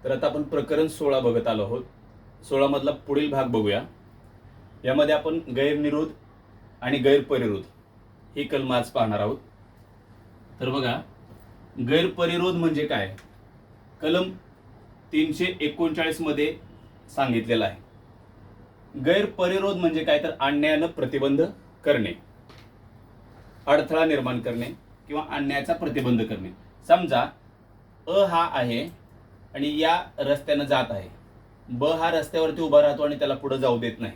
तर आता आपण प्रकरण 16 बघत आलो आहोत. 16 मधला पुढील भाग बघूया. यामध्ये आपण गैरनिरोध आणि गैरपरिरोध ही कलम आज पाहणार आहोत. तर बघा, गैरपरिरोध म्हणजे काय? कलम 339 मध्ये सांगितलेलं आहे. गैरपरिरोध म्हणजे काय? तर अन्यायानं प्रतिबंध करणे, अडथळा निर्माण करणे किंवा अन्यायाचा प्रतिबंध करणे. समजा अ हा आहे आणि या रस्त्यानं जात आहे. ब हा रस्त्यावरती उभा राहतो आणि त्याला पुढे जाऊ देत नाही.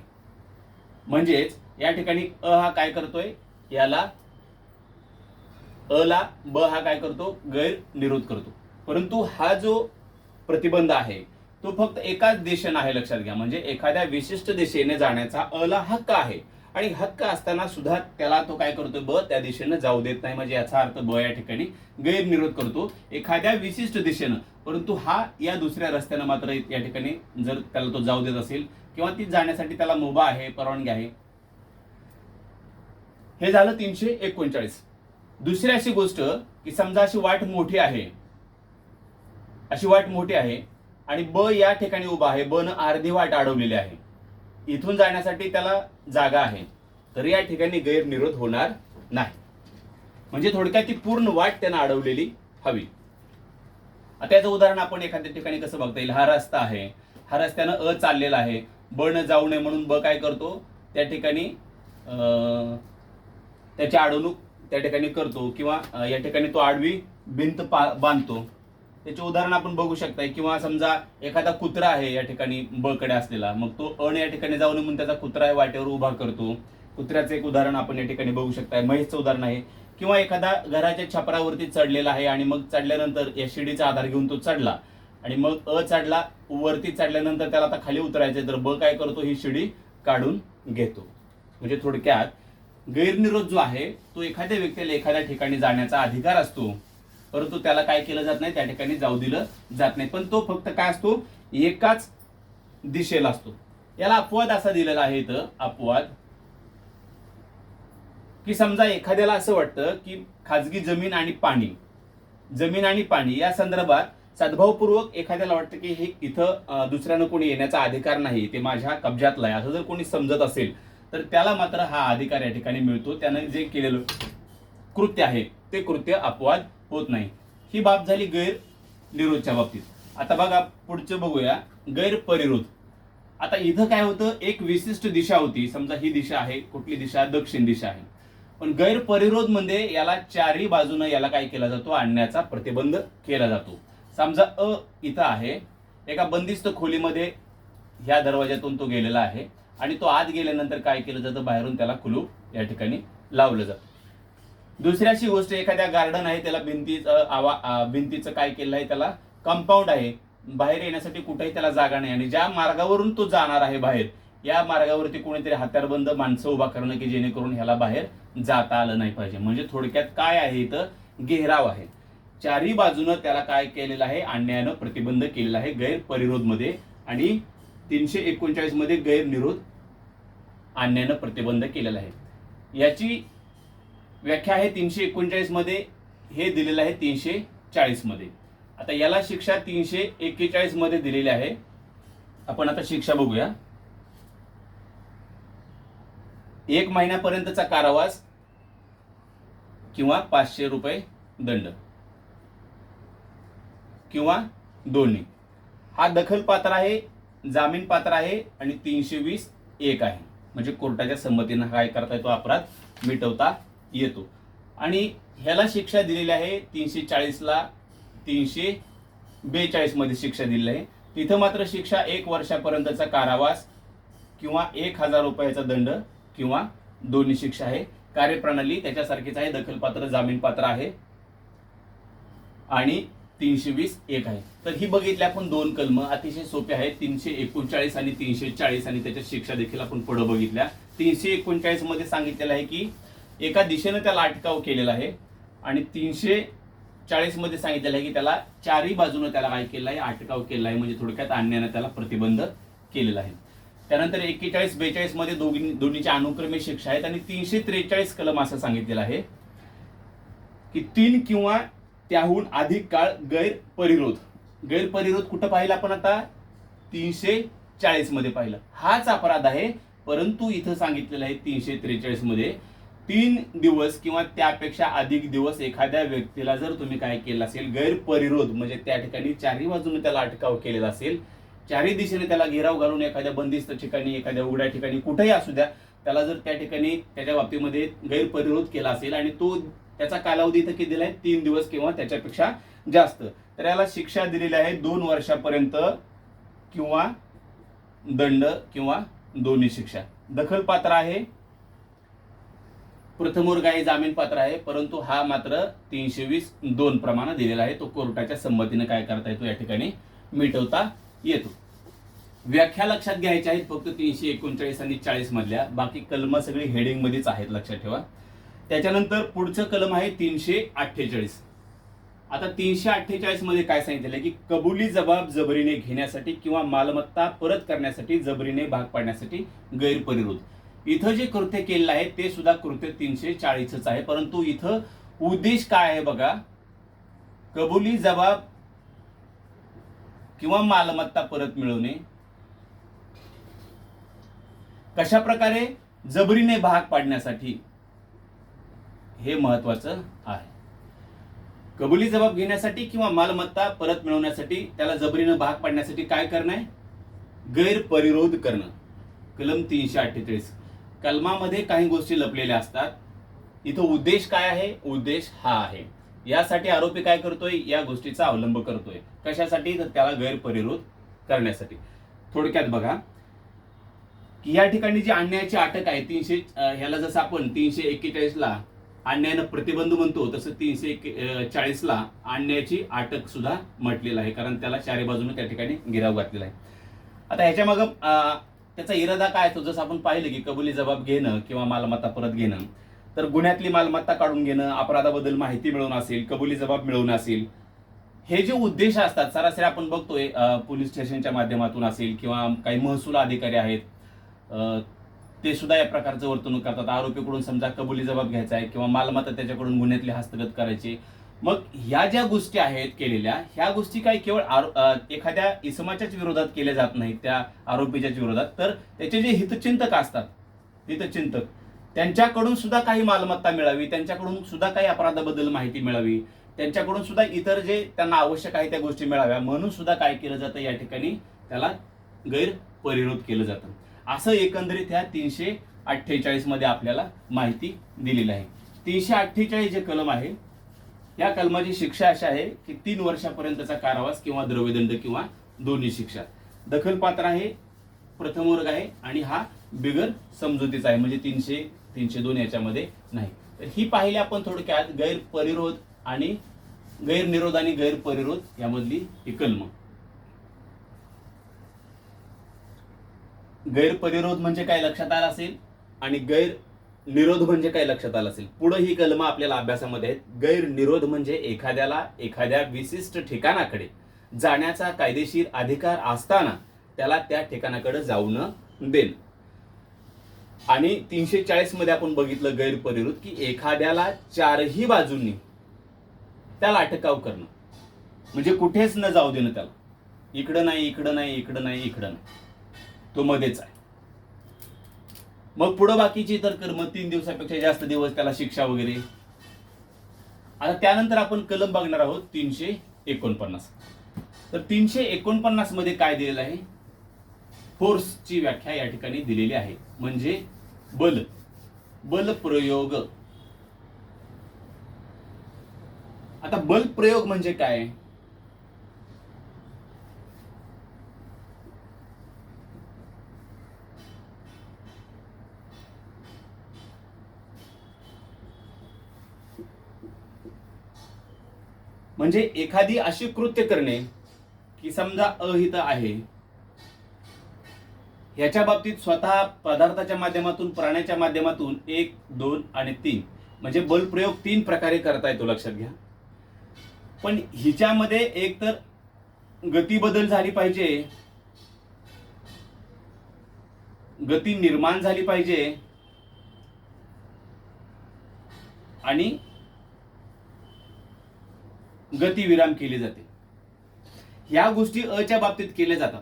म्हणजेच या ठिकाणी अ हा काय करतोय? याला अ ला ब हा काय करतो? गैरनिरोध करतो. परंतु हा जो प्रतिबंध आहे तो फक्त एकाच दिशेने आहे, लक्षात घ्या. म्हणजे एखाद्या विशिष्ट दिशेने जाण्याचा अ ला हक्क आहे आणि हक्क असताना सुद्धा त्याला तो काय करतो? ब त्या दिशेने जाऊ देत नाही. म्हणजे याचा अर्थ ब या ठिकाणी गैरनिरोध करतो एखाद्या विशिष्ट दिशेनं. परंतु हा या दुसऱ्या रस्त्यानं मात्र या ठिकाणी जर त्याला तो जाऊ देत असेल किंवा ती जाण्यासाठी त्याला मुभा आहे, परवानगी आहे. हे झालं 339. दुसरी अशी गोष्ट की समजा अशी वाट मोठी आहे, अशी वाट मोठी आहे आणि ब या ठिकाणी उभा आहे. ब न अर्धी वाट अडवलेली आहे. इथून जाण्यासाठी त्याला जागा आहे, तर या ठिकाणी गैरनिरोध होणार नाही. म्हणजे थोडक्यात ती पूर्ण वाट त्यानं अडवलेली हवी. आता याचं उदाहरण आपण एखाद्या ठिकाणी कसं बघता येईल? हा रस्ता आहे, हा रस्त्यानं अ चाललेला आहे. ब न जाऊ नये म्हणून ब काय करतो? त्या ठिकाणी त्याची अडवणूक त्या ठिकाणी करतो किंवा या ठिकाणी तो आडवी भिंत बांधतो. त्याचे उदाहरण आपण बघू शकता. किंवा समजा एखादा कुत्रा आहे या ठिकाणी ब कडे असलेला, मग तो अ या ठिकाणी जाऊन म्हणून त्याचा कुत्रा आहे वाटेवर उभा करतो. कुत्र्याचं एक उदाहरण आपण या ठिकाणी बघू शकता. म्हैसचं उदाहरण आहे. किंवा एखादा घराच्या छपरावरती चढलेला आहे आणि मग चढल्यानंतर या शिडीचा आधार घेऊन तो चढला आणि मग अ चढला, वरती चढल्यानंतर त्याला आता खाली उतरायचं, तर ब काय करतो? ही शिडी काढून घेतो. म्हणजे थोडक्यात गैरनिरोध जो आहे तो एखाद्या व्यक्तीला एखाद्या ठिकाणी जाण्याचा अधिकार असतो, परंतु त्याला काय केलं जात नाही? त्या ठिकाणी जाऊ दिलं जात नाही. पण तो फक्त काय असतो? एकाच दिशेला असतो. याला अपवाद असा दिलेला आहे इथं, अपवाद, की समजा एखाद्याला असं वाटतं की खाजगी जमीन आणि पाणी या संदर्भात सद्भावपूर्वक एखाद्याला वाटतं की हे इथं दुसऱ्यानं कोणी येण्याचा अधिकार नाही, ते माझ्या कब्जातलं आहे, असं जर कोणी समजत असेल तर त्याला मात्र हा अधिकार या ठिकाणी मिळतो. त्यानं जे केलेलं कृत्य आहे ते कृत्य अपवाद होत नाही. ही बाब झाली गैरनिरोधच्या बाबतीत. आता बघा पुढचं बघूया, गैरपरिरोध. आता इथं काय होतं? एक विशिष्ट दिशा होती. समजा ही दिशा आहे, कुठली दिशा? दक्षिण दिशा आहे. पण गैरपरिरोध मध्ये याला चारही बाजूनं याला काय केला जातो? आणण्याचा प्रतिबंध केला जातो. समजा अ इथं आहे, एका बंदिस्त खोलीमध्ये ह्या दरवाज्यातून तो गेलेला आहे आणि तो आत गेल्यानंतर काय केलं जातं? बाहेरून त्याला कुलूप या ठिकाणी लावलं जातं. दुसरी अशी गोष्ट, एखाद्या गार्डन आहे, त्याला भिंतीचं काय केलं आहे? त्याला कंपाऊंड आहे, बाहेर येण्यासाठी कुठेही त्याला जागा नाही आणि ज्या मार्गावरून तो जाणार आहे बाहेर, या मार्गावरती कोणीतरी हत्यारबंद माणसं उभा करणं की जेणेकरून ह्याला बाहेर जाता आलं नाही पाहिजे. म्हणजे थोडक्यात काय आहे? इथं घेराव आहे. चारही बाजूनं त्याला काय केलेलं आहे? अन्यायानं प्रतिबंध केलेला आहे गैरपरिरोध मध्ये. आणि 339 मध्ये गैरनिरोध अन्यायानं प्रतिबंध केलेला आहे. याची व्याख्या आहे 339 मध्ये, हे दिलेलं आहे 340 मध्ये. आता याला शिक्षा 341 मध्ये दिलेली आहे. आपण आता शिक्षा बघूया. 1 महिन्यापर्यंतचा कारावास किंवा 500 रुपये दंड किंवा दोन्ही. हा दखलपात्र आहे, जामीन पात्र आहे आणि 320(1) आहे. म्हणजे कोर्टाच्या संमतीनं काय करता येतो? अपराध मिटवता येतो. आणि ह्याला शिक्षा दिलेली आहे 340 ला 342 मध्ये शिक्षा दिलेली आहे. तिथं मात्र शिक्षा 1 वर्षापर्यंतचा कारावास किंवा 1000 रुपयाचा दंड किंवा दोन्ही शिक्षा आहे. कार्यप्रणाली त्याच्यासारखीच आहे, दखलपात्र, जामीनपात्र आहे आणि 320(1) आहे. तर ही बघितली आपण दोन कलम, अतिशय सोपे आहेत. 339 आणि 340 आणि त्याच्या शिक्षा देखील आपण पुढे बघितल्या. 339 मध्ये सांगितलेलं आहे की एका दिशेने त्याला अटकाव केलेला आहे आणि 340 मध्ये सांगितलेलं आहे की त्याला चारही बाजूने त्याला काय केलं आहे? अटकाव केला आहे. म्हणजे थोडक्यात अन्यायाने त्याला प्रतिबंध केलेला आहे. त्यानंतर 41-42 मध्ये दोन्हीच्या अनुक्रमे शिक्षा आहेत आणि 343 कलम असं सांगितलेलं आहे की 3 किंवा त्याहून अधिक काळ गैरपरिरोध गैरपरिरोध कुठं पाहिला आपण आता 340 मध्ये पाहिलं. हाच अपराध आहे, परंतु इथं सांगितलेलं आहे 343 मध्ये 3 दिवस किंवा त्यापेक्षा अधिक दिवस एखाद्या व्यक्तीला जर तुम्ही काय केलं असेल, गैरपरिरोध म्हणजे त्या ठिकाणी चारही बाजूने त्याला अटकाव केलेला असेल, चारही दिशेने त्याला घेराव घालून एखाद्या बंदिस्त ठिकाणी, एखाद्या उघड्या ठिकाणी, कुठेही असू द्या, त्याला जर त्या ठिकाणी त्याच्या बाबतीमध्ये गैरपरिरोध केला असेल आणि तो त्याचा कालावधी इथं किती दिलाय 3 दिवस किंवा त्याच्यापेक्षा जास्त, तर याला शिक्षा दिलेली आहे 2 वर्षापर्यंत किंवा दंड किंवा दोन्ही शिक्षा. दखलपात्र आहे, प्रथम वर्ग आहे, जामीन पात्र आहे, परंतु हा मात्र 320(2) प्रमाणे दिलेला आहे. तो कोर्टाच्या संमतीने काय करता येतो, या ठिकाणी मिटवता येतो. व्याख्या लक्षात घ्यायच्या आहेत फक्त 339 आणि 40 मधल्या, बाकी कलम सगळी हेडिंग मध्येच आहेत, लक्षात ठेवा. त्याच्यानंतर पुढचं कलम आहे 348. आता 348 मध्ये काय सांगितलेलं की कबुली जबाब जबरीने घेण्यासाठी किंवा मालमत्ता परत करण्यासाठी, जबरीने भाग पाडण्यासाठी गैरपरिरोध. इथं जे कृत्य केलेलं आहे ते सुद्धा कृत्य 340च आहे, परंतु इथं उद्देश काय आहे बघा, कबुली जबाब किंवा मालमत्ता परत मिळवणे, कशा प्रकारे, जबरीने भाग पाडण्यासाठी, हे महत्वाचं आहे. कबुली जबाब घेण्यासाठी किंवा मालमत्ता परत मिळवण्यासाठी, त्याला जबरीनं भाग पाडण्यासाठी काय करणं आहे, गैरपरिरोध करणं. कलम 348. कलमामध्ये काही गोष्टी लपलेल्या असतात. इथं उद्देश काय आहे, उद्देश हा आहे. यासाठी आरोपी काय करतोय, या गोष्टीचा अवलंब करतोय. कशासाठी, तर त्याला गैरपरिरोध करण्यासाठी. थोडक्यात बघा की या ठिकाणी जी अन्यायाची अटक आहे, ह्याला जसं आपण 341ला अन्यायानं प्रतिबंध म्हणतो, तसं 340ला अन्यायाची अटक सुद्धा म्हटलेलं आहे, कारण त्याला चारी बाजूने त्या ठिकाणी गिराव घातलेला आहे. आता ह्याच्या मग त्याचा इरादा काय असतो, जसं आपण पाहिलं की कबुली जबाब घेणं किंवा मालमत्ता परत घेणं, तर गुन्ह्यातली मालमत्ता काढून घेणं, अपराधाबद्दल माहिती मिळवणं असेल, कबुली जबाब मिळवणं असेल, हे जे उद्देश असतात सरासरी आपण बघतोय पोलीस स्टेशनच्या माध्यमातून असेल किंवा काही महसूल अधिकारी आहेत, ते सुद्धा या प्रकारचं वर्तणूक करतात. आरोपीकडून समजा कबुली जबाब घ्यायचा आहे किंवा मालमत्ता त्याच्याकडून गुन्ह्यातली हस्तगत करायची. मग ह्या ज्या गोष्टी आहेत केलेल्या, ह्या गोष्टी काही केवळ एखाद्या इसमाच्याच विरोधात केल्या जात नाहीत, त्या आरोपीच्याच विरोधात, तर त्याचे जे हितचिंतक असतात, हितचिंतक, त्यांच्याकडून सुद्धा काही मालमत्ता मिळावी, त्यांच्याकडून सुद्धा काही अपराधाबद्दल माहिती मिळावी, त्यांच्याकडून सुद्धा इतर जे त्यांना आवश्यक आहे त्या गोष्टी मिळाव्या, म्हणून सुद्धा काय केलं जातं, या ठिकाणी त्याला गैरपरिरोध केलं जातं. असं एकंदरीत ह्या 348 मध्ये आपल्याला माहिती दिलेली आहे. 348 जे कलम आहे, या कलमाची शिक्षा अशी आहे की 3 वर्षापर्यंतचा कारावास किंवा द्रव्यदंड किंवा दोन्ही शिक्षा. दखलपात्र आहे, प्रथम वर्ग आहे आणि हा बिगर समजुतीचा आहे, म्हणजे 300, 302 याच्यामध्ये नाही. तर ही पाहिली आपण थोडक्यात गैरपरिरोध आणि गैरनिरोध आणि गैरपरिरोध यामधली ही कलम. गैरपरिरोध म्हणजे काय लक्षात आलं असेल आणि गैरनिरोध म्हणजे काय लक्षात आलं असेल. पुढे ही कलम आपल्याला अभ्यासामध्ये आहेत. गैरनिरोध म्हणजे एखाद्याला एखाद्या विशिष्ट ठिकाणाकडे जाण्याचा कायदेशीर अधिकार असताना त्याला त्या ठिकाणाकडे जाऊ न देणं. आणि 340 मध्ये आपण बघितलं गैरपरिरोध की एखाद्याला चारही बाजूंनी त्याला अटकाव करणं, म्हणजे कुठेच न जाऊ देणं, त्याला इकडं नाही, इकडं नाही, इकडं नाही, इकडं नाही, तो मध्येच आहे. मग पुढं बाकीची इतर कर्म 3 दिवसापेक्षा जास्त दिवस, त्याला शिक्षा वगैरे. आता त्यानंतर आपण कलम बघणार आहोत 349. तर 349 मध्ये काय दिलेलं आहे, फोर्सची व्याख्या या ठिकाणी दिलेली आहे, म्हणजे बल, बलप्रयोग. आता बलप्रयोग म्हणजे काय, म्हणजे एखादी अशी कृत्य करणे की समजा अहित आहे, ह्याच्या बाबतीत स्वतः पदार्थाच्या माध्यमातून, प्राण्याच्या माध्यमातून 1, 2 आणि 3 म्हणजे बलप्रयोग 3 प्रकारे करता येतो, लक्षात घ्या. पण हिच्यामध्ये एक तर गती बदल झाली पाहिजे, गती निर्माण झाली पाहिजे आणि गती विराम केली जाते. ह्या गोष्टी अच्या बाबतीत केल्या जातात.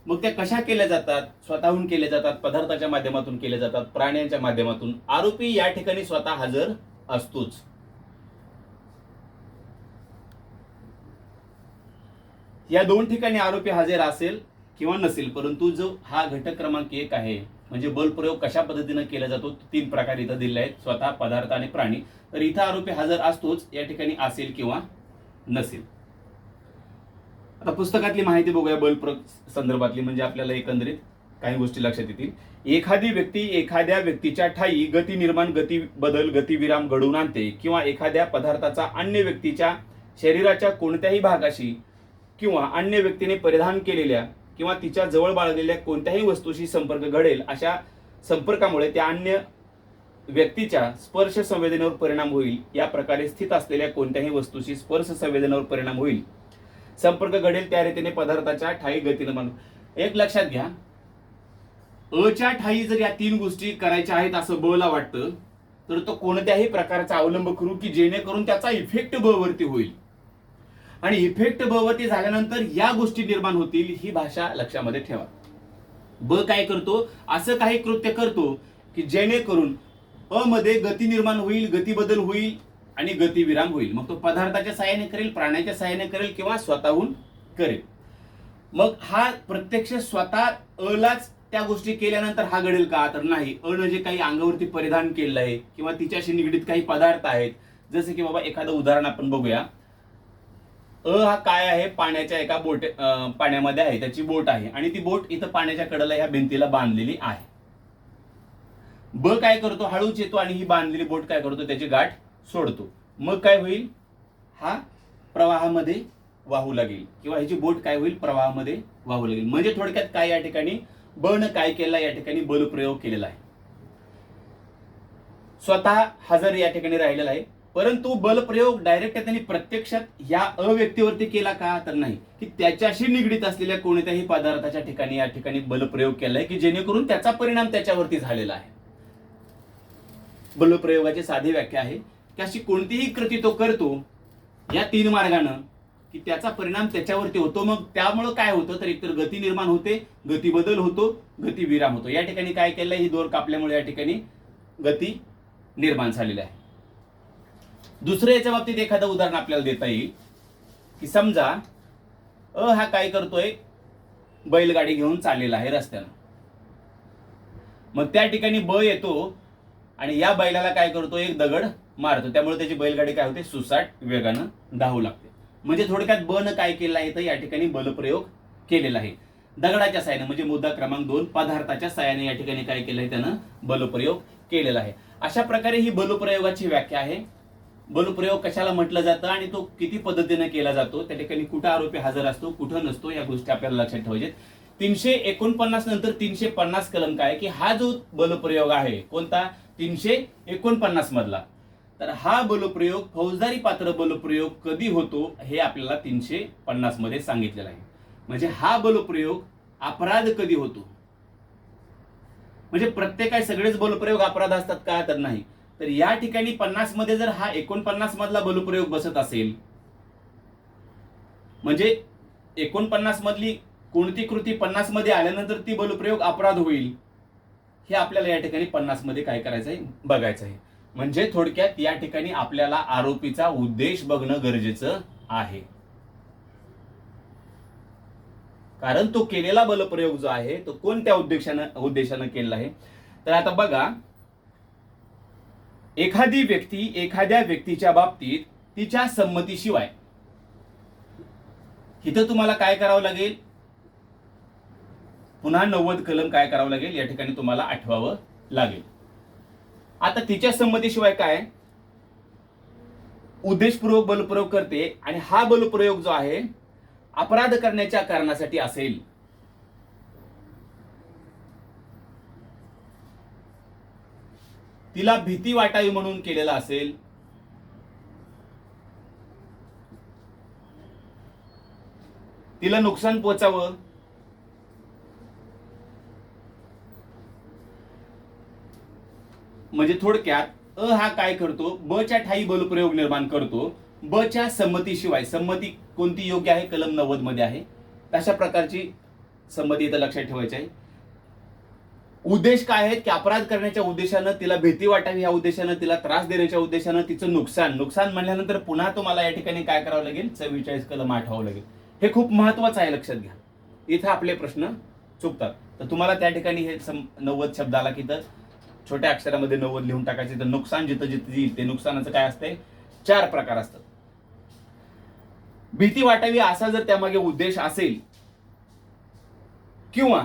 मग त्या कशा केल्या जातात? स्वतःहून केल्या जातात, पदार्थाच्या माध्यमातून केल्या जातात, प्राण्यांच्या माध्यमातून. आरोपी या ठिकाणी स्वतः हजर असतोच. या दोन ठिकाणी आरोपी हजर असेल किंवा नसेल, परंतु जो हा घटक क्रमांक 1 आहे, म्हणजे बलप्रयोग कशा पद्धतीने केला जातो, 3 प्रकार इथं दिले आहेत, स्वतः, पदार्थ आणि प्राणी. तर इथं आरोपी हजर असतोच, या ठिकाणी असेल किंवा नसेल. आता पुस्तकातली माहिती बघूया बलप्रयोग संदर्भातली, म्हणजे आपल्याला एकंदरीत काही गोष्टी लक्षात येतील. एखादी व्यक्ती एखाद्या व्यक्तीच्या ठायी गती निर्माण, गती बदल, गतिविराम घडवून आणते, किंवा एखाद्या पदार्थाचा अन्य व्यक्तीच्या शरीराच्या कोणत्याही भागाशी किंवा अन्य व्यक्तीने परिधान केलेल्या किंवा तिच्या जवळ बाळगलेल्या कोणत्याही वस्तूशी संपर्क घडेल, अशा संपर्कामुळे त्या अन्य व्यक्तीच्या स्पर्श संवेदनेवर परिणाम होईल. या प्रकारे स्थित असलेल्या कोणत्याही वस्तूशी स्पर्श संवेदनेवर परिणाम होईल, संपर्क घडेल, त्या रीतीने पदार्थाच्या ठायी गती निर्माण. एक लक्षात घ्या, अच्या ठायी जर या 3 गोष्टी करायच्या आहेत असं ब ला वाटतं, तर तो कोणत्याही प्रकारचा अवलंब करू की जेणेकरून त्याचा इफेक्ट ब वरती होईल. आणि इफेक्ट ब वरती झाल्यानंतर या गोष्टी निर्माण होतील, ही भाषा लक्षामध्ये ठेवा. ब काय करतो? असं काही कृत्य करतो की जेणेकरून अ मध्ये गती निर्माण होईल, गती बदल होईल आणि गतिविराम होईल. मग तो पदार्थाच्या साहाय्याने करेल, प्राण्याच्या साहाय्याने करेल किंवा स्वतःहून करेल. मग हा प्रत्यक्ष स्वतः अलाच त्या गोष्टी केल्यानंतर हा घडेल का? तर नाही. अ जे काही अंगावरती परिधान केलेलं आहे किंवा तिच्याशी निगडीत काही पदार्थ आहेत, जसे की बाबा एखादं उदाहरण आपण बघूया. हा काय आहे? पाण्याच्या एका पाण्यामध्ये आहे, त्याची बोट आहे आणि ती बोट इथं पाण्याच्या कडेला ह्या भिंतीला बांधलेली आहे. ब काय करतो? हळूच येतो आणि ही बांधलेली बोट काय करतो? त्याची गाठ सोडतो. मग काय होईल? हा प्रवाहामध्ये वाहू लागेल किंवा ह्याची बोट काय होईल? प्रवाहामध्ये वाहू लागेल. म्हणजे थोडक्यात काय, या ठिकाणी ब न काय केला? या ठिकाणी बलप्रयोग केलेला आहे. स्वतः हजर या ठिकाणी राहिलेला आहे, परंतु बलप्रयोग डायरेक्ट त्यांनी प्रत्यक्षात या अव्यक्तीवरती केला का? तर नाही, की त्याच्याशी निगडीत असलेल्या कोणत्याही पदार्थाच्या ठिकाणी या ठिकाणी बलप्रयोग केलाय की जेणेकरून त्याचा परिणाम त्याच्यावरती झालेला आहे. बलप्रयोगाची साधी व्याख्या आहे की अशी कोणतीही कृती तो करतो या 3 मार्गानं की त्याचा परिणाम त्याच्यावरती होतो. मग त्यामुळे काय होतं? तर एकतर गती निर्माण होते, गती बदल होतो, गती विराम होतो. या ठिकाणी काय केलंय? ही दोर कापल्यामुळे या ठिकाणी गती निर्माण झालेली आहे. दुसरं याच्या बाबतीत एखादं उदाहरण आपल्याला देता येईल की समजा हा काय करतोय? बैलगाडी घेऊन चाललेला आहे रस्त्यानं. मग त्या ठिकाणी ब येतो आणि या बैलाला काय करतो? एक दगड मारतो. त्यामुळे त्याची बैलगाडी काय होते? सुसाट वेगानं धावू लागते. म्हणजे थोडक्यात ब न काय केलं आहे? तर या ठिकाणी बलप्रयोग केलेला आहे. दगडाच्या साहाय्याने, म्हणजे मुद्दा क्रमांक 2, पदार्थाच्या साहाय्याने या ठिकाणी काय केलं आहे? त्यानं बलप्रयोग केलेला आहे. अशा प्रकारे ही बलप्रयोगाची व्याख्या आहे. बलप्रयोग कशाला म्हटलं जातं आणि तो किती पद्धतीने केला जातो, त्या ठिकाणी कुठं आरोपी हजर असतो, कुठं नसतो, या गोष्टी आपल्याला लक्षात ठेवायच्या. 349 नंतर 350 कलम काय की हा जो बलप्रयोग आहे, कोणता? 349 मधला. तर हा बलप्रयोग फौजदारी पात्र बलप्रयोग कधी होतो हे आपल्याला 350 मध्ये सांगितलेलं आहे. म्हणजे हा बलप्रयोग अपराध कधी होतो. म्हणजे प्रत्येक सगळेच बलप्रयोग अपराध असतात का? तर नाही. तर या ठिकाणी 50 मध्ये जर हा 49 मधला बलप्रयोग बसत असेल, म्हणजे 49 मधली कोणती कृती 50 मध्ये आल्यानंतर ती बलप्रयोग अपराध होईल, हे आपल्याला या ठिकाणी 50 मध्ये काय करायचं आहे? बघायचं आहे. म्हणजे थोडक्यात या ठिकाणी आपल्याला आरोपीचा उद्देश बघणं गरजेचं आहे. कारण तो केलेला बलप्रयोग जो आहे तो कोणत्या उद्देशानं केलेला आहे? तर आता बघा, एखादी व्यक्ती एखाद्या व्यक्तीच्या बाबतीत तिच्या संमतीशिवाय, इथं तुम्हाला काय करावं लागेल? पुन्हा 90 कलम काय करावं लागेल? या ठिकाणी तुम्हाला आठवावं लागेल. आता तिच्या संमतीशिवाय काय? उद्देशपूर्वक बलप्रयोग करते आणि हा बलप्रयोग जो आहे अपराध करण्याच्या कारणासाठी असेल, तिला भीती वाटावी म्हणून केलेला असेल, तिला नुकसान पोचावं, म्हणजे थोडक्यात हा काय करतो? ब च्या ठायी बलप्रयोग निर्माण करतो ब च्या संमतीशिवाय, संमती कोणती योग्य आहे कलम 90 मध्ये आहे, तशा प्रकारची संमती इथं लक्षात ठेवायची आहे. उद्देश काय आहेत की अपराध करण्याच्या उद्देशानं, तिला भीती वाटावी या उद्देशानं, तिला त्रास देण्याच्या उद्देशानं, तिचं नुकसान म्हणल्यानंतर पुन्हा तुम्हाला या ठिकाणी काय करावं लागेल, 44 कलम आठवावं लागेल. हे खूप महत्वाचं आहे, लक्षात घ्या. इथं आपले प्रश्न चुकतात. तर तुम्हाला त्या ठिकाणी हे 90 शब्द आला की तर छोट्या अक्षरामध्ये 90 लिहून टाकायचे. तर नुकसान जिथं जिथं येईल ते नुकसानाचं काय असतंय, 4 प्रकार असतात. भीती वाटावी असा जर त्यामागे उद्देश असेल किंवा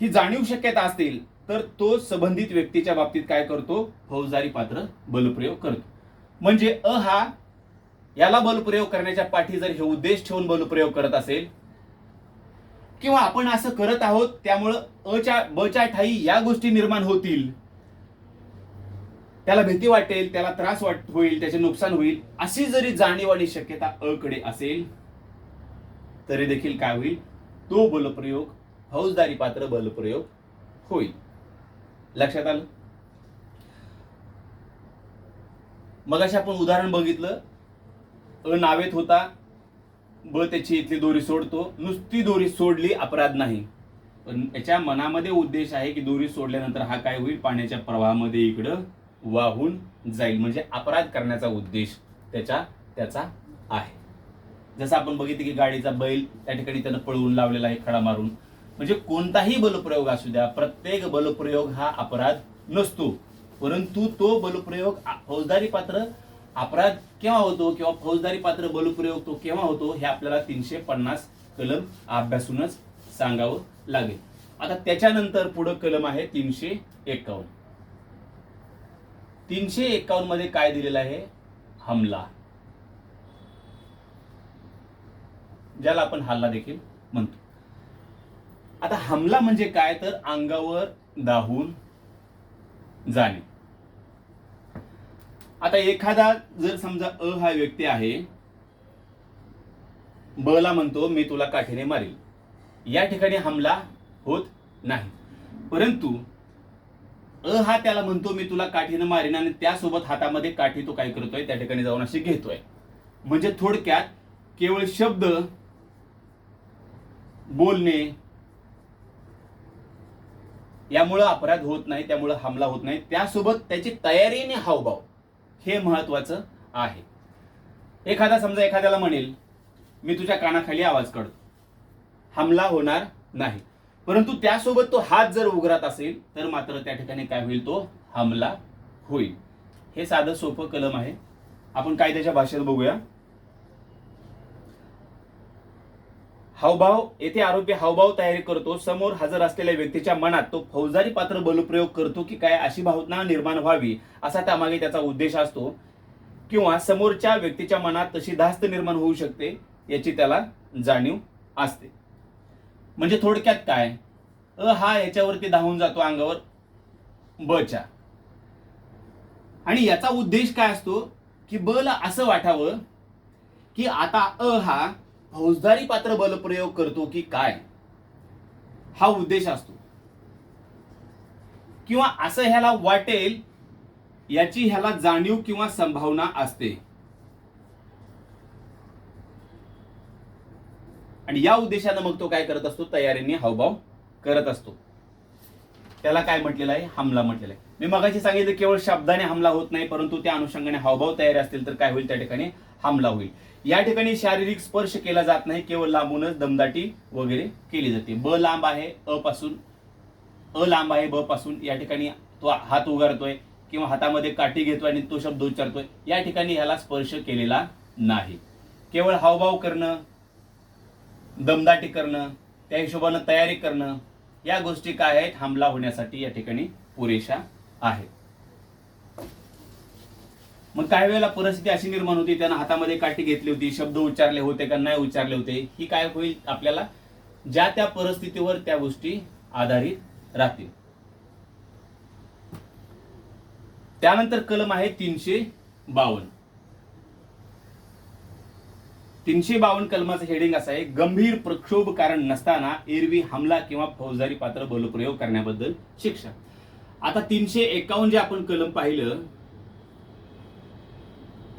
ही जाणीव शक्यता असतील तर तो संबंधित व्यक्तीच्या बाबतीत काय करतो, फौजदारी पात्र बलप्रयोग करतो. म्हणजे अ हा याला बलप्रयोग करण्याच्या पाठी जर हे उद्देश ठेवून बलप्रयोग करत असेल किंवा आपण असं करत आहोत त्यामुळं ब च्या ठाई या गोष्टी निर्माण होतील, त्याला भीती वाटेल, त्याला त्रास होईल, त्याचे नुकसान होईल, अशी जरी जाणीव आणि शक्यता अ कडे असेल तरी देखील काय होईल, तो बलप्रयोग फौजदारी पात्र बलप्रयोग होईल. लक्षात आलं. मग अशा आपण उदाहरण बघितलं, अ नावेत होता, ब त्याची इथली दोरी सोडतो, नुसती दोरी सोडली अपराध नाही, पण याच्या मनामध्ये उद्देश आहे की दोरी सोडल्यानंतर हा काय होईल, पाण्याच्या प्रवाहामध्ये इकडं वाहून जाईल, म्हणजे अपराध करण्याचा उद्देश त्याचा आहे. जसं आपण बघितलं की गाडीचा बैल त्या ठिकाणी त्यानं पळवून लावलेला आहे खडा मारून. म्हणजे कोणताही बलप्रयोग असू द्या, प्रत्येक बलप्रयोग हा अपराध नसतो, परंतु तो बलप्रयोग फौजदारी पात्र अपराध केव्हा होतो किंवा फौजदारी पात्र बलप्रयोग तो केव्हा होतो हे आपल्याला 350 कलम अभ्यासूनच सांगावं लागेल. आता त्याच्यानंतर पुढे कलम आहे 351. 351 मध्ये काय दिलेलं आहे, हमला, ज्याला आपण हल्ला देखील म्हणतो. आता हमला म्हणजे काय, तर अंगावर दाहून जाणे. आता एखादा जर समजा अ हा व्यक्ती आहे, ब ला म्हणतो मी तुला काठीने मारेल, या ठिकाणी हमला होत नाही, परंतु अ हा त्याला म्हणतो मी तुला काठीने मारेन आणि त्यासोबत हातामध्ये काठी तो काय करतोय, त्या ठिकाणी जाऊन अशी घेतोय. म्हणजे थोडक्यात केवळ शब्द बोलणे यामुळे अपराध होत नाही, त्यामुळे हमला होत नाही, त्यासोबत त्याची तयारीने हावभाव हे महत्वाचं आहे. समजा एखाद्याला म्हणेल मी तुझ्या कानाखाली आवाज काढतो, हमला होणार नाही, परंतु त्यासोबत तो हात जर उघडत असेल तर मात्र त्या ठिकाणी काय होईल, तो हमला होईल. हे साधं सोपं कलम आहे. आपण कायद्याच्या भाषेत बघूया. हावभाव, येथे आरोपी हावभाव तयारी करतो, समोर हजर असलेल्या व्यक्तीच्या मनात तो फौजदारी पात्र बलप्रयोग करतो की काय अशी भावना निर्माण व्हावी असा त्यामागे त्याचा उद्देश असतो, किंवा समोरच्या व्यक्तीच्या मनात तशी धास्त निर्माण होऊ शकते याची त्याला जाणीव असते. म्हणजे थोडक्यात काय, अ हा याच्यावरती धावून जातो अंगावर ब च्या, आणि याचा उद्देश काय असतो की ब ला असं वाटावं की आता अ हा फौजदारी पात्र बलप्रयोग करतो की काय, हा उद्देश असतो, किंवा असं ह्याला वाटेल याची ह्याला जाणीव किंवा संभावना असते, आणि या उद्देशाने मग तो काय करत असतो, तयारीने हावभाव करत असतो. त्याला काय म्हटलेलं आहे, हमला म्हटलेला आहे. मी मगाशी सांगितलं केवळ शब्दाने हमला होत नाही, परंतु त्या अनुषंगाने हावभाव तयारी असतील तर काय होईल, त्या ठिकाणी हमला होईल. या ठिकाणी शारीरिक स्पर्श केला जात नाही, केवळ लांबूनच दमदाटी वगैरे केली जाते. ब लांब आहे अ पासून, अ लांब आहे ब पासून, या ठिकाणी तो हात उगारतोय किंवा हातामध्ये काठी घेतोय आणि तो शब्द उच्चारतोय, या ठिकाणी ह्याला स्पर्श केलेला नाही. केवळ हावभाव करणं, दमदाटी करणं, त्या हिशोबानं तयारी करणं, या गोष्टी काय आहेत, हमला होण्यासाठी या ठिकाणी पुरेशा आहेत. मग काही वेळेला परिस्थिती अशी निर्माण होती, त्यानं हातामध्ये काठी घेतली होती, शब्द उच्चारले होते का नाही उच्चारले होते, ही काय होईल, आपल्याला ज्या त्या परिस्थितीवर त्या गोष्टी आधारित राहतील. त्यानंतर कलम आहे 352. 352 कलमाचं हेडिंग असं आहे, गंभीर प्रक्षोभ कारण नसताना एरवी हमला किंवा फौजदारी पात्र बलप्रयोग करण्याबद्दल शिक्षा. आता 351 जे आपण कलम पाहिलं,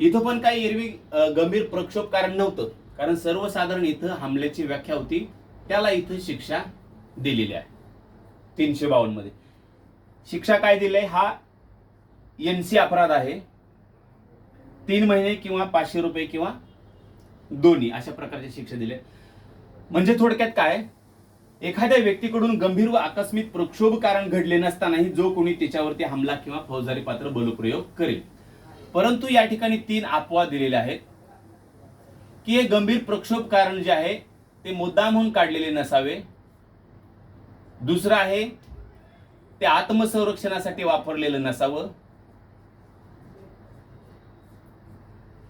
इथं पण काही एरवी गंभीर प्रक्षोभ कारण नव्हतं, कारण सर्वसाधारण इथं हमल्याची व्याख्या होती, त्याला इथं शिक्षा दिलेली आहे 352 मध्ये. शिक्षा काय दिली? हा एनसी अपराध आहे. 3 महिने किंवा 500 रुपये किंवा दोन्ही अशा प्रकारच्या शिक्षा दिल्या. म्हणजे थोडक्यात काय, एखाद्या व्यक्तीकडून गंभीर व आकस्मिक प्रक्षोभ कारण घडले नसतानाही जो कोणी त्याच्यावरती हमला किंवा फौजदारी पात्र बलप्रयोग करेल. परंतु या ठिकाणी 3 अपवाद दिलेले आहेत की हे गंभीर प्रक्षोभ कारण जे आहे ते मुद्दामहून काढलेले नसावे. दुसरं आहे ते आत्मसंरक्षणासाठी वापरलेलं नसावं.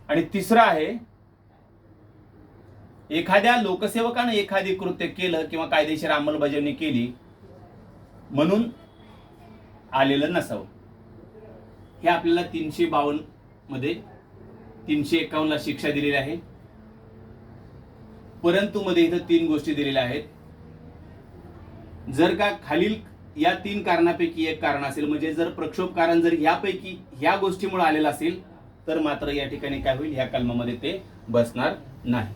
आणि तिसरं आहे एखाद्या लोकसेवकानं एखादी कृत्य केलं किंवा कायदेशीर अंमलबजावणी केली म्हणून आलेलं नसावं. हे आपल्याला 352 मध्ये 351 ला शिक्षा दिलेली आहे. परंतु मध्ये इथं 3 गोष्टी दिलेल्या आहेत. जर का खालील या 3 कारणापैकी एक कारण असेल, म्हणजे जर प्रक्षोभ कारण जर यापैकी ह्या गोष्टीमुळे आलेलं असेल तर मात्र या ठिकाणी काय होईल, ह्या कलमामध्ये ते बसणार नाही.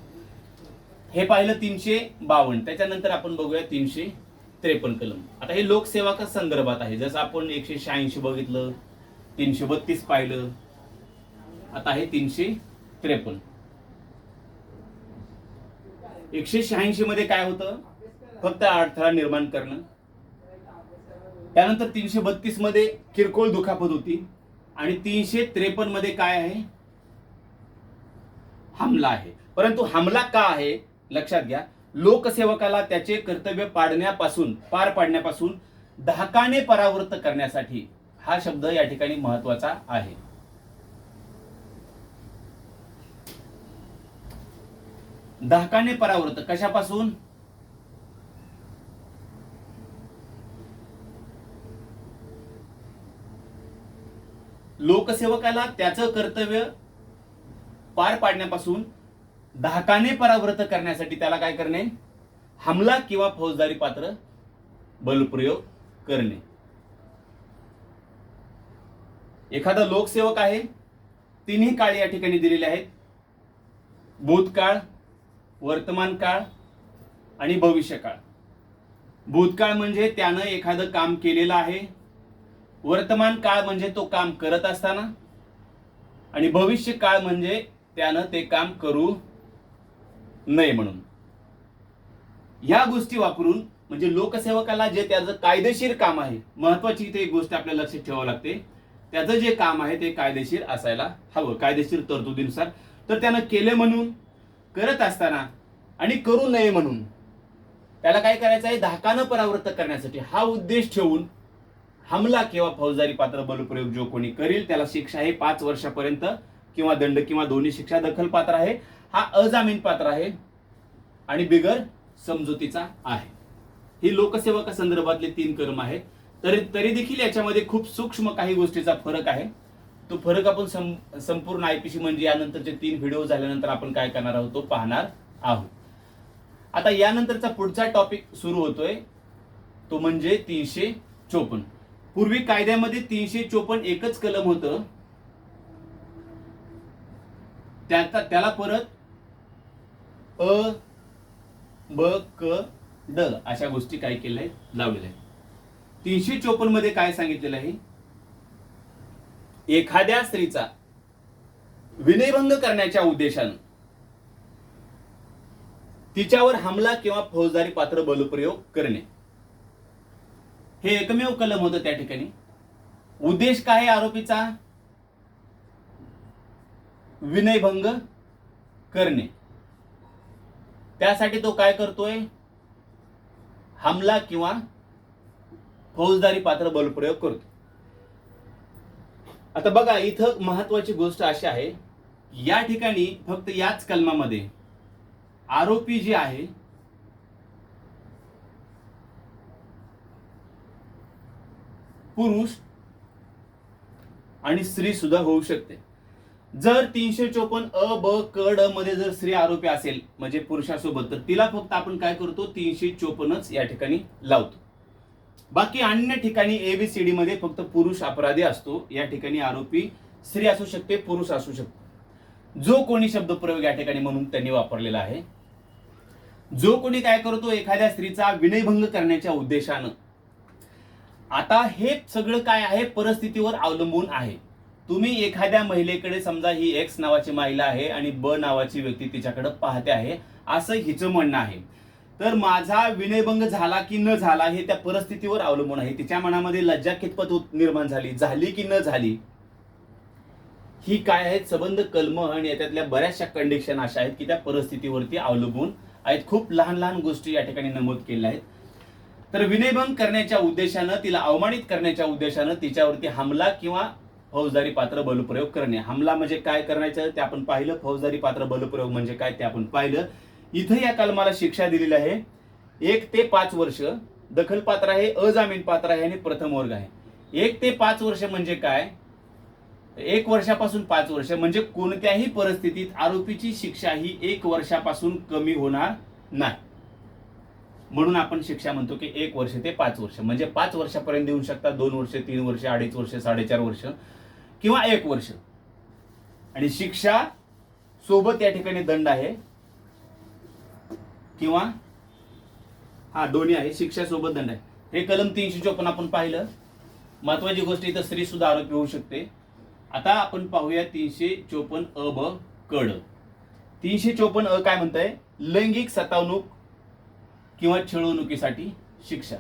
हे पाहिलं 352. त्याच्यानंतर आपण बघूया 353 कलम. आता हे लोकसेवका संदर्भात आहे. जसं आपण 186 बघितलं, 332 पाहिलं, आता हे 353. 186 मध्ये काय होतं, फक्त अडथळा निर्माण करणं. त्यानंतर 332 मध्ये किरकोळ दुखापत होती. आणि 353 मध्ये काय आहे, हमला आहे. परंतु हमला का आहे लक्षात घ्या, लोकसेवकाला त्याचे कर्तव्य पार पाडण्यापासून धाकाने परावृत्त करण्यासाठी. हा शब्द या ठिकाणी महत्वाचा आहे. धाकाने परावृत्त कशापासून? लोकसेवकाला त्याचं कर्तव्य पार पाडण्यापासून धाकाने परावृत्त करण्यासाठी त्याला काय करणे, हमला किंवा फौजदारी पात्र बलप्रयोग करणे. एखादा लोकसेवक आहे, 3ही काळ या ठिकाणी दिलेले आहेत, भूतकाळ, वर्तमान काळ आणि भविष्यकाळ. भूतकाळ म्हणजे त्यानं एखादं काम केलेलं आहे, वर्तमान काळ म्हणजे तो काम करत असताना, आणि भविष्य काळ म्हणजे त्यानं ते काम करू नये म्हणून. ह्या गोष्टी वापरून म्हणजे लोकसेवकाला जे त्याचं कायदेशीर काम आहे, महत्वाची इथे एक गोष्ट आपल्याला लक्षात ठेवावी लागते, त्याचं जे काम आहे ते कायदेशीर असायला हवं, कायदेशीर तरतुदीनुसार. तर त्यानं केले म्हणून, करत असताना आणि करू नये म्हणून त्याला काय करायचं आहे, धाकानं परावृत्त करण्यासाठी हा उद्देश ठेवून हमला किंवा फौजदारी पात्र बलप्रयोग जो कोणी करील त्याला शिक्षा आहे 5 वर्षापर्यंत किंवा दंड किंवा दोन्ही शिक्षा दखल पात्र आहे. हा अजामीन पात्र आहे आणि बिगर समजुतीचा आहे. ही लोकसेवका संदर्भातले 3 कलम आहेत. तरी देखील याच्यामध्ये खूप सूक्ष्म काही गोष्टीचा फरक आहे. तो फरक आपण संपूर्ण आयपीसी म्हणजे यानंतरचे 3 व्हिडिओ झाल्यानंतर आपण काय करणार आहोत तो पाहणार आहोत. आता यानंतरचा पुढचा टॉपिक सुरू होतोय तो म्हणजे 354. पूर्वी कायद्यामध्ये 354 एकच कलम होतं, त्याला परत अ, ब, क, ड अशा गोष्टी काय केल्या आहेत, लावलेल्या आहेत. 354 मध्ये काय सांगितलेलं आहे, एखाद्या स्त्रीचा विनयभंग करण्याच्या उद्देशानं तिच्यावर हमला किंवा फौजदारी पात्र बलप्रयोग करणे. हे एकमेव कलम होतं त्या ठिकाणी. उद्देश काय आहे आरोपीचा, विनयभंग करणे. त्यासाठी तो काय करतोय, हमला किंवा फौजदारी पात्र बलप्रयोग करतो. आता बघा इथं महत्वाची गोष्ट अशी आहे, या ठिकाणी फक्त याच कलमामध्ये आरोपी जे आहे पुरुष आणि स्त्री सुद्धा होऊ शकते. जर 354 अ, ब, क, ड मध्ये जर स्त्री आरोपी असेल म्हणजे पुरुषासोबत, तर तिला फक्त आपण काय करतो 354च या ठिकाणी लावतो. बाकी अन्य ठिकाणी एबीसीडी मध्ये फक्त पुरुष अपराधी असतो. या ठिकाणी आरोपी स्त्री असू शकते, पुरुष असू शकतो. जो कोणी शब्दप्रयोग या ठिकाणी म्हणून त्यांनी वापरलेला आहे. जो कोणी काय करतो एखाद्या स्त्रीचा विनयभंग करण्याच्या उद्देशानं. आता हे सगळं काय आहे परिस्थितीवर अवलंबून आहे. तुम्ही एखाद्या महिलेकडे समजा ही एक्स नावाची महिला आहे आणि ब नावाची व्यक्ती तिच्याकडे पाहते आहे असं हिचं म्हणणं आहे. तर माझा विनयभंग झाला की न झाला हे त्या परिस्थितीवर अवलंबून आहे. तिच्या मनामध्ये लज्जा कितपत निर्माण झाली की न झाली, ही काय आहेत संबंध कलम आणि याच्यातल्या बऱ्याचशा कंडिशन अशा आहेत की त्या परिस्थितीवरती अवलंबून आहेत. खूप लहान लहान गोष्टी या ठिकाणी नमूद केल्या आहेत. तर विनयभंग करण्याच्या उद्देशानं, तिला अवमानित करण्याच्या उद्देशानं तिच्यावरती हमला किंवा फौजदारी पात्र बलप्रयोग करणे. हमला म्हणजे काय करायचं ते आपण पाहिलं, फौजदारी पात्र बलप्रयोग म्हणजे काय ते आपण पाहिलं. इथं या कलमाला शिक्षा दिलेली आहे 1 ते 5 वर्ष. दखलपात्र आहे, अजामीन पात्र आहे आणि प्रथम वर्ग आहे. 1 ते 5 वर्ष म्हणजे काय, 1 वर्षापासून 5 वर्ष म्हणजे कोणत्याही परिस्थितीत आरोपीची शिक्षा ही 1 वर्षापासून कमी होणार नाही. म्हणून आपण शिक्षा म्हणतो की 1 वर्ष ते 5 वर्ष म्हणजे 5 वर्षापर्यंत देऊ शकता, 2 वर्ष, 3 वर्ष, 2.5 वर्ष, 4.5 वर्ष किंवा 1 वर्ष. आणि शिक्षा सोबत या ठिकाणी दंड आहे किंवा दोन्ही आहे, शिक्षा सोबत दंड आहे. हे कलम 354 आपण पाहिलं. महत्वाची गोष्ट इथं स्त्री सुद्धा आरोपी होऊ शकते. आता आपण पाहूया 354 अ ब कड. 354 अ काय म्हणतंय, लैंगिक सतावणूक किंवा छळवणुकीसाठी शिक्षा.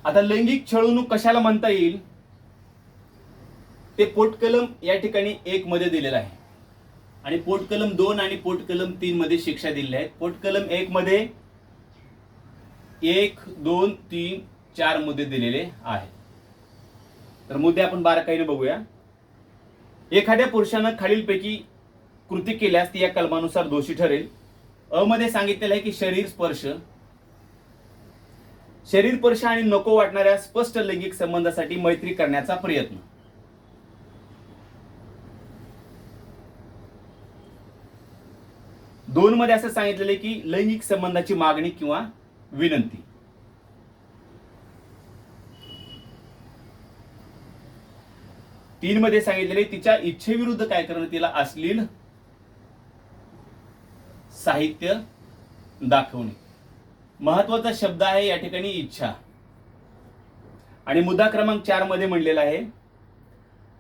आता लैंगिक छळवणूक कशाला म्हणता येईल ते पोटकलम या ठिकाणी 1 मध्ये दिलेलं आहे आणि पोटकलम 2 आणि पोटकलम 3 मध्ये शिक्षा दिलेल्या आहेत. पोटकलम 1 मध्ये 1, 2, 3, 4 मुद्दे दिलेले आहेत. तर मुद्दे आपण बारकाईने बघूया. एखाद्या पुरुषानं खालीलपैकी कृती केल्यास ती या कलमानुसार दोषी ठरेल. अ मध्ये सांगितलेलं आहे की शरीर स्पर्श आणि नको वाटणाऱ्या स्पष्ट लैंगिक संबंधासाठी मैत्री करण्याचा प्रयत्न. दोन मध्ये असं सांगितलेलं आहे की लैंगिक संबंधाची मागणी किंवा विनंती. तीन मध्ये सांगितलेले तिच्या इच्छेविरुद्ध काय करणं, तिला अश्लील साहित्य दाखवणे. महत्वाचा शब्द आहे या ठिकाणी इच्छा. आणि मुद्दा क्रमांक 4 मध्ये म्हणलेला आहे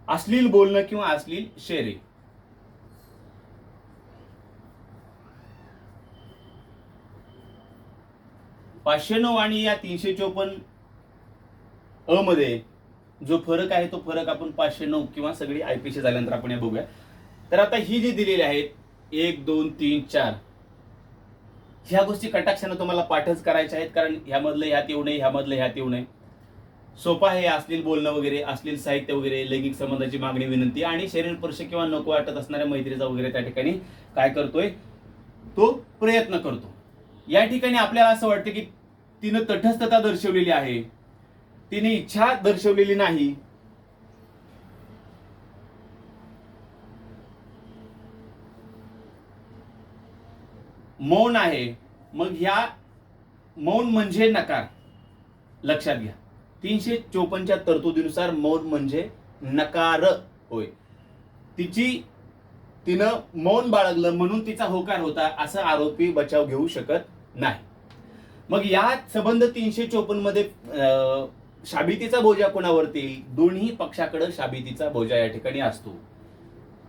अश्लील बोलणं किंवा अश्लील शेरे. .509 आणि या 354 अ मध्ये जो फरक आहे तो फरक आपण 509 किंवा सगळी आयपीसी झाल्यानंतर आपण हे बघूया. तर आता ही जी दिलेली आहेत 1, 2, 3, 4 ह्या गोष्टी कटाक्षाने तुम्हाला पाठच करायच्या आहेत, कारण ह्यामधलं ह्यात येऊ नये, ह्यामधलं ह्यात येऊ नये. सोपा आहे. अश्लील बोलणं वगैरे, अश्लील साहित्य वगैरे, लैंगिक संबंधाची मागणी विनंती आणि शरीर स्पर्श किंवा नको वाटत असणाऱ्या मैत्रीचा वगैरे त्या ठिकाणी काय करतोय तो प्रयत्न करतो. या ठिकाणी आपल्याला असं वाटतं की तिनं तटस्थता दर्शवलेली आहे, तिने इच्छा दर्शवलेली नाही. मौन आहे. मग ह्या मौन म्हणजे नकार. लक्षात घ्या 354च्या तरतुदीनुसार मौन म्हणजे नकार होय. तिनं मौन बाळगलं म्हणून तिचा होकार होता असं आरोपी बचाव घेऊ शकत नाही. मग या संबंध 354 मध्ये शाबितीचा बोजा कोणावरती, दोन्ही पक्षाकडे शाबितीचा बोजा या ठिकाणी असतो.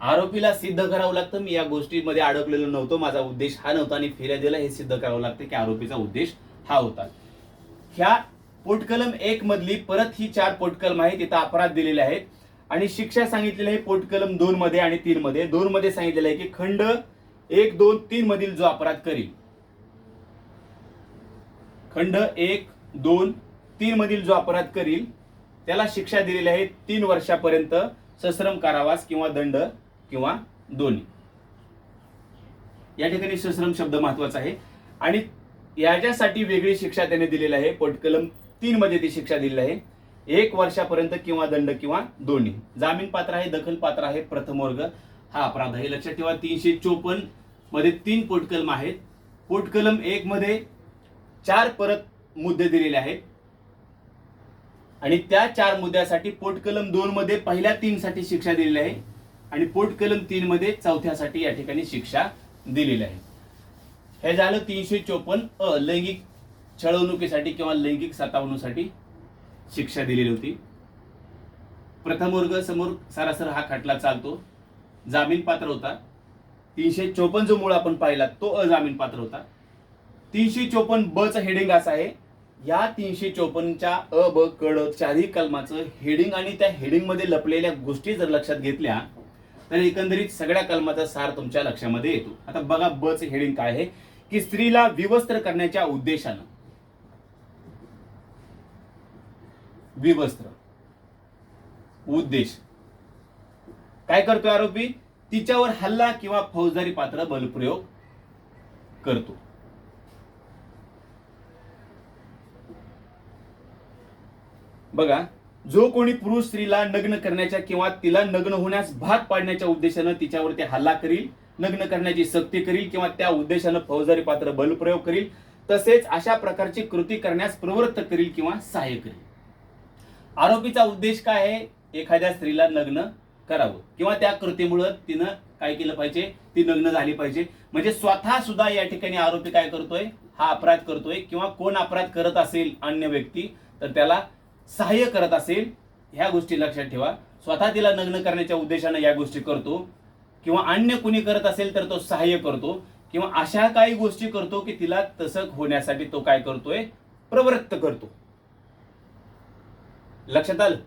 आरोपीला सिद्ध करावं लागतं मी या गोष्टीमध्ये अडकलेलो नव्हतो, माझा उद्देश हा नव्हता, आणि फिर्यादीला हे सिद्ध करावं लागतं की आरोपीचा उद्देश हा होता. ह्या पोटकलम 1 मधली परत ही 4 पोटकलम आहेत, तिथं अपराध दिलेले आहेत आणि शिक्षा सांगितलेली आहे पोटकलम 2 मध्ये आणि 3 मध्ये. 2 मध्ये सांगितलेलं आहे की खंड 1, 2, 3 मधील जो अपराध करील, खंड 1, 2, 3 मधील जो अपराध करील त्याला शिक्षा दिलेली आहे 3 वर्षापर्यंत सश्रम कारावास किंवा दंड किंवा दोन्ही. या ठिकाणी सश्रम शब्द महत्वाचा आहे आणि याच्यासाठी वेगळी शिक्षा त्याने दिलेली आहे. पोटकलम 3 मध्ये ती शिक्षा दिलेली आहे 1 वर्षापर्यंत किंवा दंड किंवा दोन्ही. जामीन पात्र आहे, दखल पात्र आहे, प्रथम वर्ग हा अपराध आहे. लक्षात ठेवा 354 मध्ये 3 पोटकलम आहेत. पोटकलम 1 मध्ये 4 परत मुद्दे दिलेले आहेत आणि त्या 4 मुद्द्यासाठी पोट कलम 2 मध्ये पहिल्या 3 साठी शिक्षा दिलेली आहे आणि पोट कलम 3 मध्ये चौथ्यासाठी या ठिकाणी शिक्षा दिलेली आहे. हे झालं 354 लैंगिक छळवणुकीसाठी किंवा लैंगिक सतावणुकीसाठी शिक्षा दिलेली होती. प्रथम वर्ग समोर सरासर हा खटला चालतो, जामीन पात्र होता. 354 जो मूळ आपण पाहिला तो अजामीन पात्र होता. 354 ब चं हेडिंग असं आहे, या 354च्या अ ब कड चारही कलमाचं हेडिंग आणि त्या हेडिंग मध्ये लपलेल्या गोष्टी जर लक्षात घेतल्या तर एकंदरीत सगळ्या कलमाचा सार तुमच्या लक्षामध्ये येतो. आता बघा ब चं हेडिंग काय आहे की स्त्रीला विवस्त्र करण्याच्या उद्देशानं, विवस्त्र उद्देश काय करतोय आरोपी, तिच्यावर हल्ला किंवा फौजदारी पात्र बलप्रयोग करतो. बघा, जो कोणी पुरुष स्त्रीला नग्न करण्याच्या किंवा तिला नग्न होण्यास भाग पाडण्याच्या उद्देशानं तिच्यावरती हल्ला करील, नग्न करण्याची सक्ती करील किंवा त्या उद्देशानं फौजदारी पात्र बलप्रयोग करील, तसेच अशा प्रकारची कृती करण्यास प्रवृत्त करील किंवा सहाय्य करील. आरोपीचा उद्देश काय आहे, एखाद्या स्त्रीला नग्न करावं किंवा त्या कृतीमुळे तिनं काय केलं पाहिजे, ती नग्न झाली पाहिजे. म्हणजे स्वतः सुद्धा या ठिकाणी आरोपी काय करतोय, हा अपराध करतोय किंवा कोण अपराध करत असेल अन्य व्यक्ती तर त्याला सहाय्य करत असेल, ह्या गोष्टी लक्षात ठेवा. स्वतः तिला नग्न करण्याच्या उद्देशाने या गोष्टी करतो किंवा अन्य कुणी करत असेल तर तो सहाय्य करतो किंवा अशा काही गोष्टी करतो की तिला तसं होण्यासाठी तो काय करतोय, प्रवृत्त करतो. लक्षात आलं,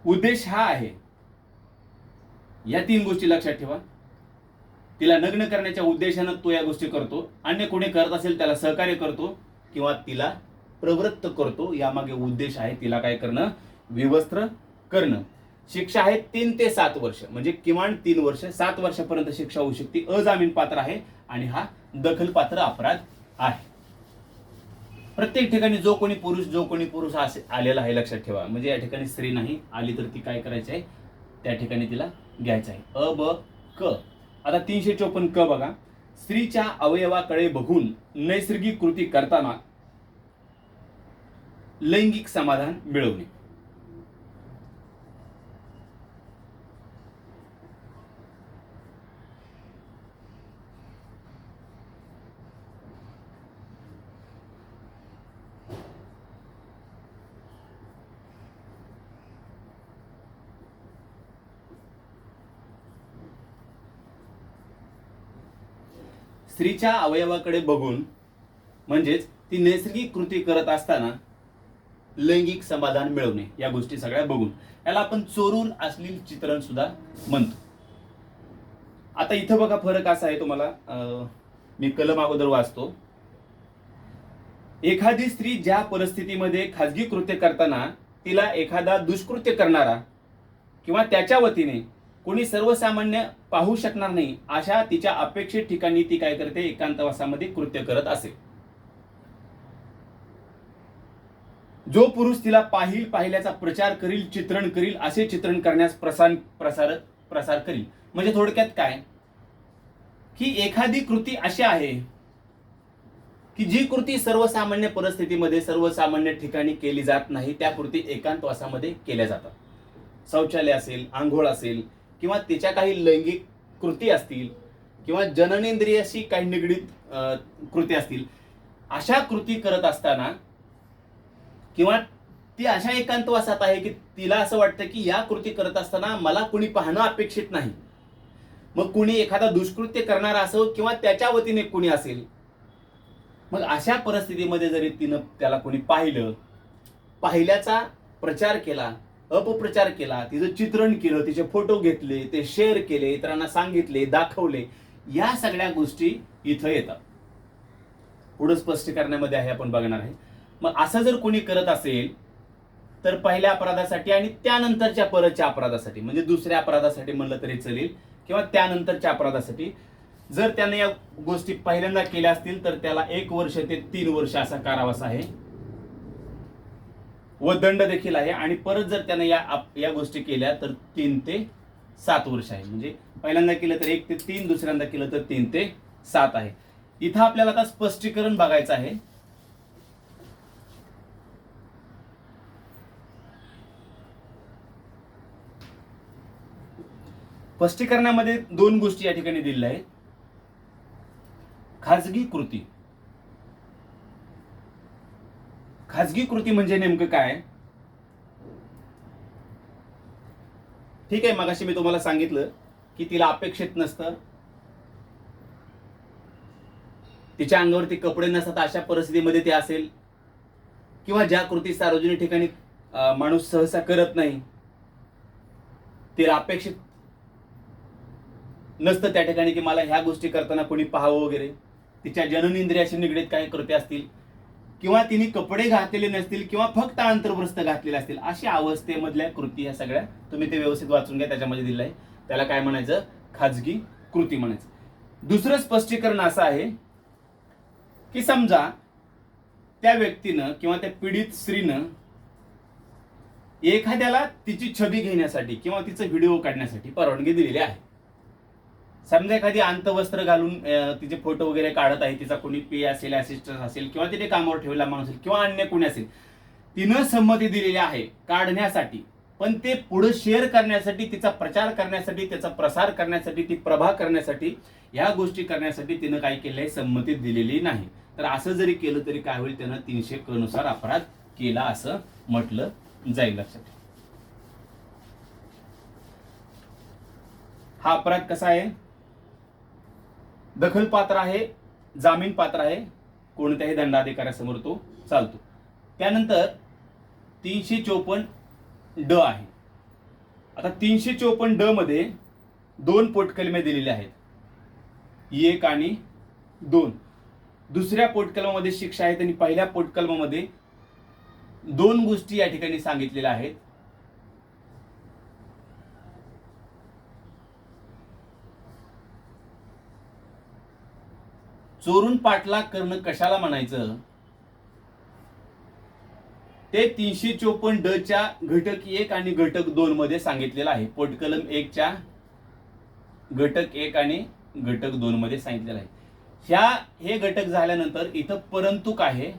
उद्देश हा आहे. या 3 गोष्टी लक्षात ठेवा. तिला नग्न करण्याच्या उद्देशानं तो या गोष्टी करतो, अन्य कोणी करत असेल त्याला सहकार्य करतो किंवा तिला प्रवृत्त करतो. यामागे उद्देश आहे तिला काय करणं, विवस्त्र करणं. शिक्षा आहे 3 ते 7 वर्ष, म्हणजे किमान 3 वर्ष, 7 वर्षापर्यंत शिक्षा होऊ शकते. अजामीन पात्र आहे आणि हा दखलपात्र अपराध आहे. प्रत्येक ठिकाणी जो कोणी पुरुष आलेला आहे लक्षात ठेवा. म्हणजे या ठिकाणी स्त्री नाही आली तर ती काय करायची आहे, त्या ठिकाणी तिला घ्यायचं आहे. अ ब क. आता 354 क बघा, स्त्रीच्या अवयवाकडे बघून नैसर्गिक कृती करताना लैंगिक समाधान मिळवणे. स्त्रीच्या अवयवाकडे बघून म्हणजेच ती नैसर्गिक कृती करत असताना लैंगिक समाधान मिळवणे, या गोष्टी सगळ्या बघून याला आपण चोरून अश्लील चित्रण सुद्धा म्हणतो. आता इथं बघा फरक असा आहे तुम्हाला, मी कलम अगोदर वाचतो. एखादी स्त्री ज्या परिस्थितीमध्ये खाजगी कृत्य करताना तिला एखादा दुष्कृत्य करणारा किंवा त्याच्या वतीने कोणी सर्वसामान्य पाहू शकणार नाही अशा तिच्या अपेक्षित ठिकाणी ती काय करते, एकांतवासामध्ये कृत्य करत असेल. जो पुरुष तिला पाहिल्याचा प्रचार करील, चित्रण करील, असे चित्रण करण्यास प्रसार करील. म्हणजे थोडक्यात काय की एखादी कृती अशी आहे की जी कृती सर्वसामान्य परिस्थितीमध्ये सर्वसामान्य ठिकाणी केली जात नाही, त्या कृती एकांतवासामध्ये केल्या जातात. शौचालय असेल, आंघोळ असेल किंवा तिच्या काही लैंगिक कृती असतील किंवा जननेंद्रियाशी काही निगडीत कृती असतील, अशा कृती करत असताना किंवा ती अशा एकांतवासात आहे की तिला असं वाटतं की या कृती करत असताना मला कुणी पाहणं अपेक्षित नाही. मग कुणी एखादा दुष्कृत्य करणारा असो किंवा त्याच्या वतीने कुणी असेल, मग अशा परिस्थितीमध्ये जरी तिनं त्याला कोणी पाहिल्याचा प्रचार केला, अपप्रचार केला, तिचं चित्रण केलं, तिचे फोटो घेतले, ते शेअर केले, इतरांना सांगितले, दाखवले, या सगळ्या गोष्टी इथं येतात. पुढे स्पष्ट करण्यामध्ये आहे, आपण बघणार आहे. मग असं जर कोणी करत असेल तर पहिल्या अपराधासाठी आणि त्यानंतरच्या परतच्या अपराधासाठी, म्हणजे दुसऱ्या अपराधासाठी म्हणलं तरी चालेल किंवा त्यानंतरच्या अपराधासाठी, जर त्याने या गोष्टी पहिल्यांदा केल्या असतील तर त्याला 1 वर्ष ते 3 वर्ष असा कारावास आहे व दंड देखील आहे. आणि परत जर त्याने या गोष्टी केल्या तर 3 ते 7 वर्ष आहे. म्हणजे पहिल्यांदा केलं तर 1 ते 3, दुसऱ्यांदा केलं तर 3 ते 7 आहे. इथं आपल्याला आता स्पष्टीकरण बघायचं आहे. स्पष्टीकरणामध्ये दोन गोष्टी या ठिकाणी दिलेल्या आहेत. खाजगी कृती. खाजगी कृती म्हणजे नेमकं काय? ठीक आहे, मगाशी मी तुम्हाला सांगितलं की तिला अपेक्षित नसतं, तिच्या अंगावरती कपडे नसतात, अशा परिस्थितीमध्ये ते असेल, किंवा ज्या कृती सार्वजनिक ठिकाणी माणूस सहसा करत नाही, तिला अपेक्षित नसतं त्या ठिकाणी की मला ह्या गोष्टी करताना कोणी पाहावं वगैरे, तिच्या जननेंद्रियाशी निगडीत काही कृती असतील, किंवा तिने कपडे घातलेले नसतील, किंवा फक्त आंतरवस्त्र घातलेले असतील, अशा अवस्थेमधल्या कृती ह्या सगळ्या तुम्ही ते व्यवस्थित वाचून घ्या. त्याच्यामध्ये दिलं आहे, त्याला काय म्हणायचं? खाजगी कृती म्हणायचं. दुसरं स्पष्टीकरण असं आहे की समजा त्या व्यक्तीनं किंवा त्या पीडित स्त्रीनं एखाद्याला तिची छबी घेण्यासाठी किंवा तिचं व्हिडिओ काढण्यासाठी परवानगी दिलेली आहे. समजा एखादी अंतवस्त्र घालून तिचे फोटो वगैरे काढत आहे, तिचा कोणी पे असेल, असिस्टंट असेल, किंवा तिथे कामावर ठेवलेला माणूस असेल, किंवा अन्य कोणी असेल, तिनं संमती दिलेली आहे काढण्यासाठी, पण ते पुढे शेअर करण्यासाठी, तिचा प्रचार करण्यासाठी, त्याचा प्रसार करण्यासाठी, ती प्रभा करण्यासाठी, या गोष्टी करण्यासाठी तिनं काय केलंय? संमती दिलेली नाही. तर असं जरी केलं तरी काय होईल? त्यानं 300 क नुसार अपराध केला असं म्हटलं जाईल. लक्षात ठेवा. हा अपराध कसा आहे? दखल पात्र आहे, जामीन पात्र आहे, कोणत्याही दंडाधिकाऱ्यासमोर तो चालतो. त्यानंतर 354 ड आहे. आता 354 ड मध्ये 2 पोटकलमे दिलेले आहेत, 1 आणि 2. दुसऱ्या पोटकलमामध्ये शिक्षा आहेत आणि पहिल्या पोटकलमामध्ये 2 गोष्टी या ठिकाणी सांगितलेल्या आहेत. चोरून पाठलाग करणं कशाला म्हणायचं? ते 354 ड च्या घटक 1 आणि घटक 2 मध्ये सांगितलेलं आहे. पोटकलम 1 च्या घटक 1 आणि घटक 2 मध्ये सांगितलेलं आहे. हे घटक झाल्यानंतर इथं परंतुक आहे,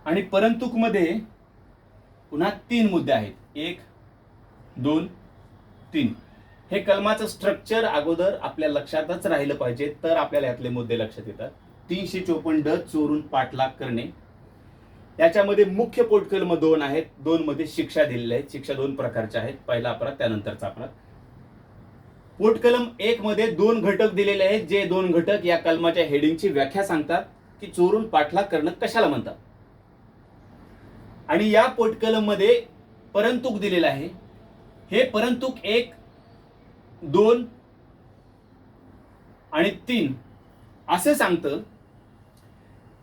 आणि परंतुक मध्ये पुन्हा 3 मुद्दे आहेत, 1, 2, 3. हे कलमाचं स्ट्रक्चर अगोदर आपल्या लक्षातच राहिलं पाहिजे, तर आपल्याला यातले मुद्दे लक्षात येतात. 354 ड चोरून पाठलाग करणे, याच्यामध्ये मुख्य पोटकलम 2 आहेत. 2 मध्ये शिक्षा दिलेल्या आहेत. शिक्षा 2 प्रकारच्या आहेत, पहिला अपराध त्यानंतरचा अपराध. पोटकलम 1 मध्ये 2 घटक दिलेले आहेत, जे 2 घटक या कलमाच्या हेडिंगची व्याख्या सांगतात की चोरून पाठलाग करणं कशाला म्हणतात. आणि या पोटकलम मध्ये परंतुक दिलेलं आहे. हे परंतुक 1, 2 आणि 3 असं सांगतं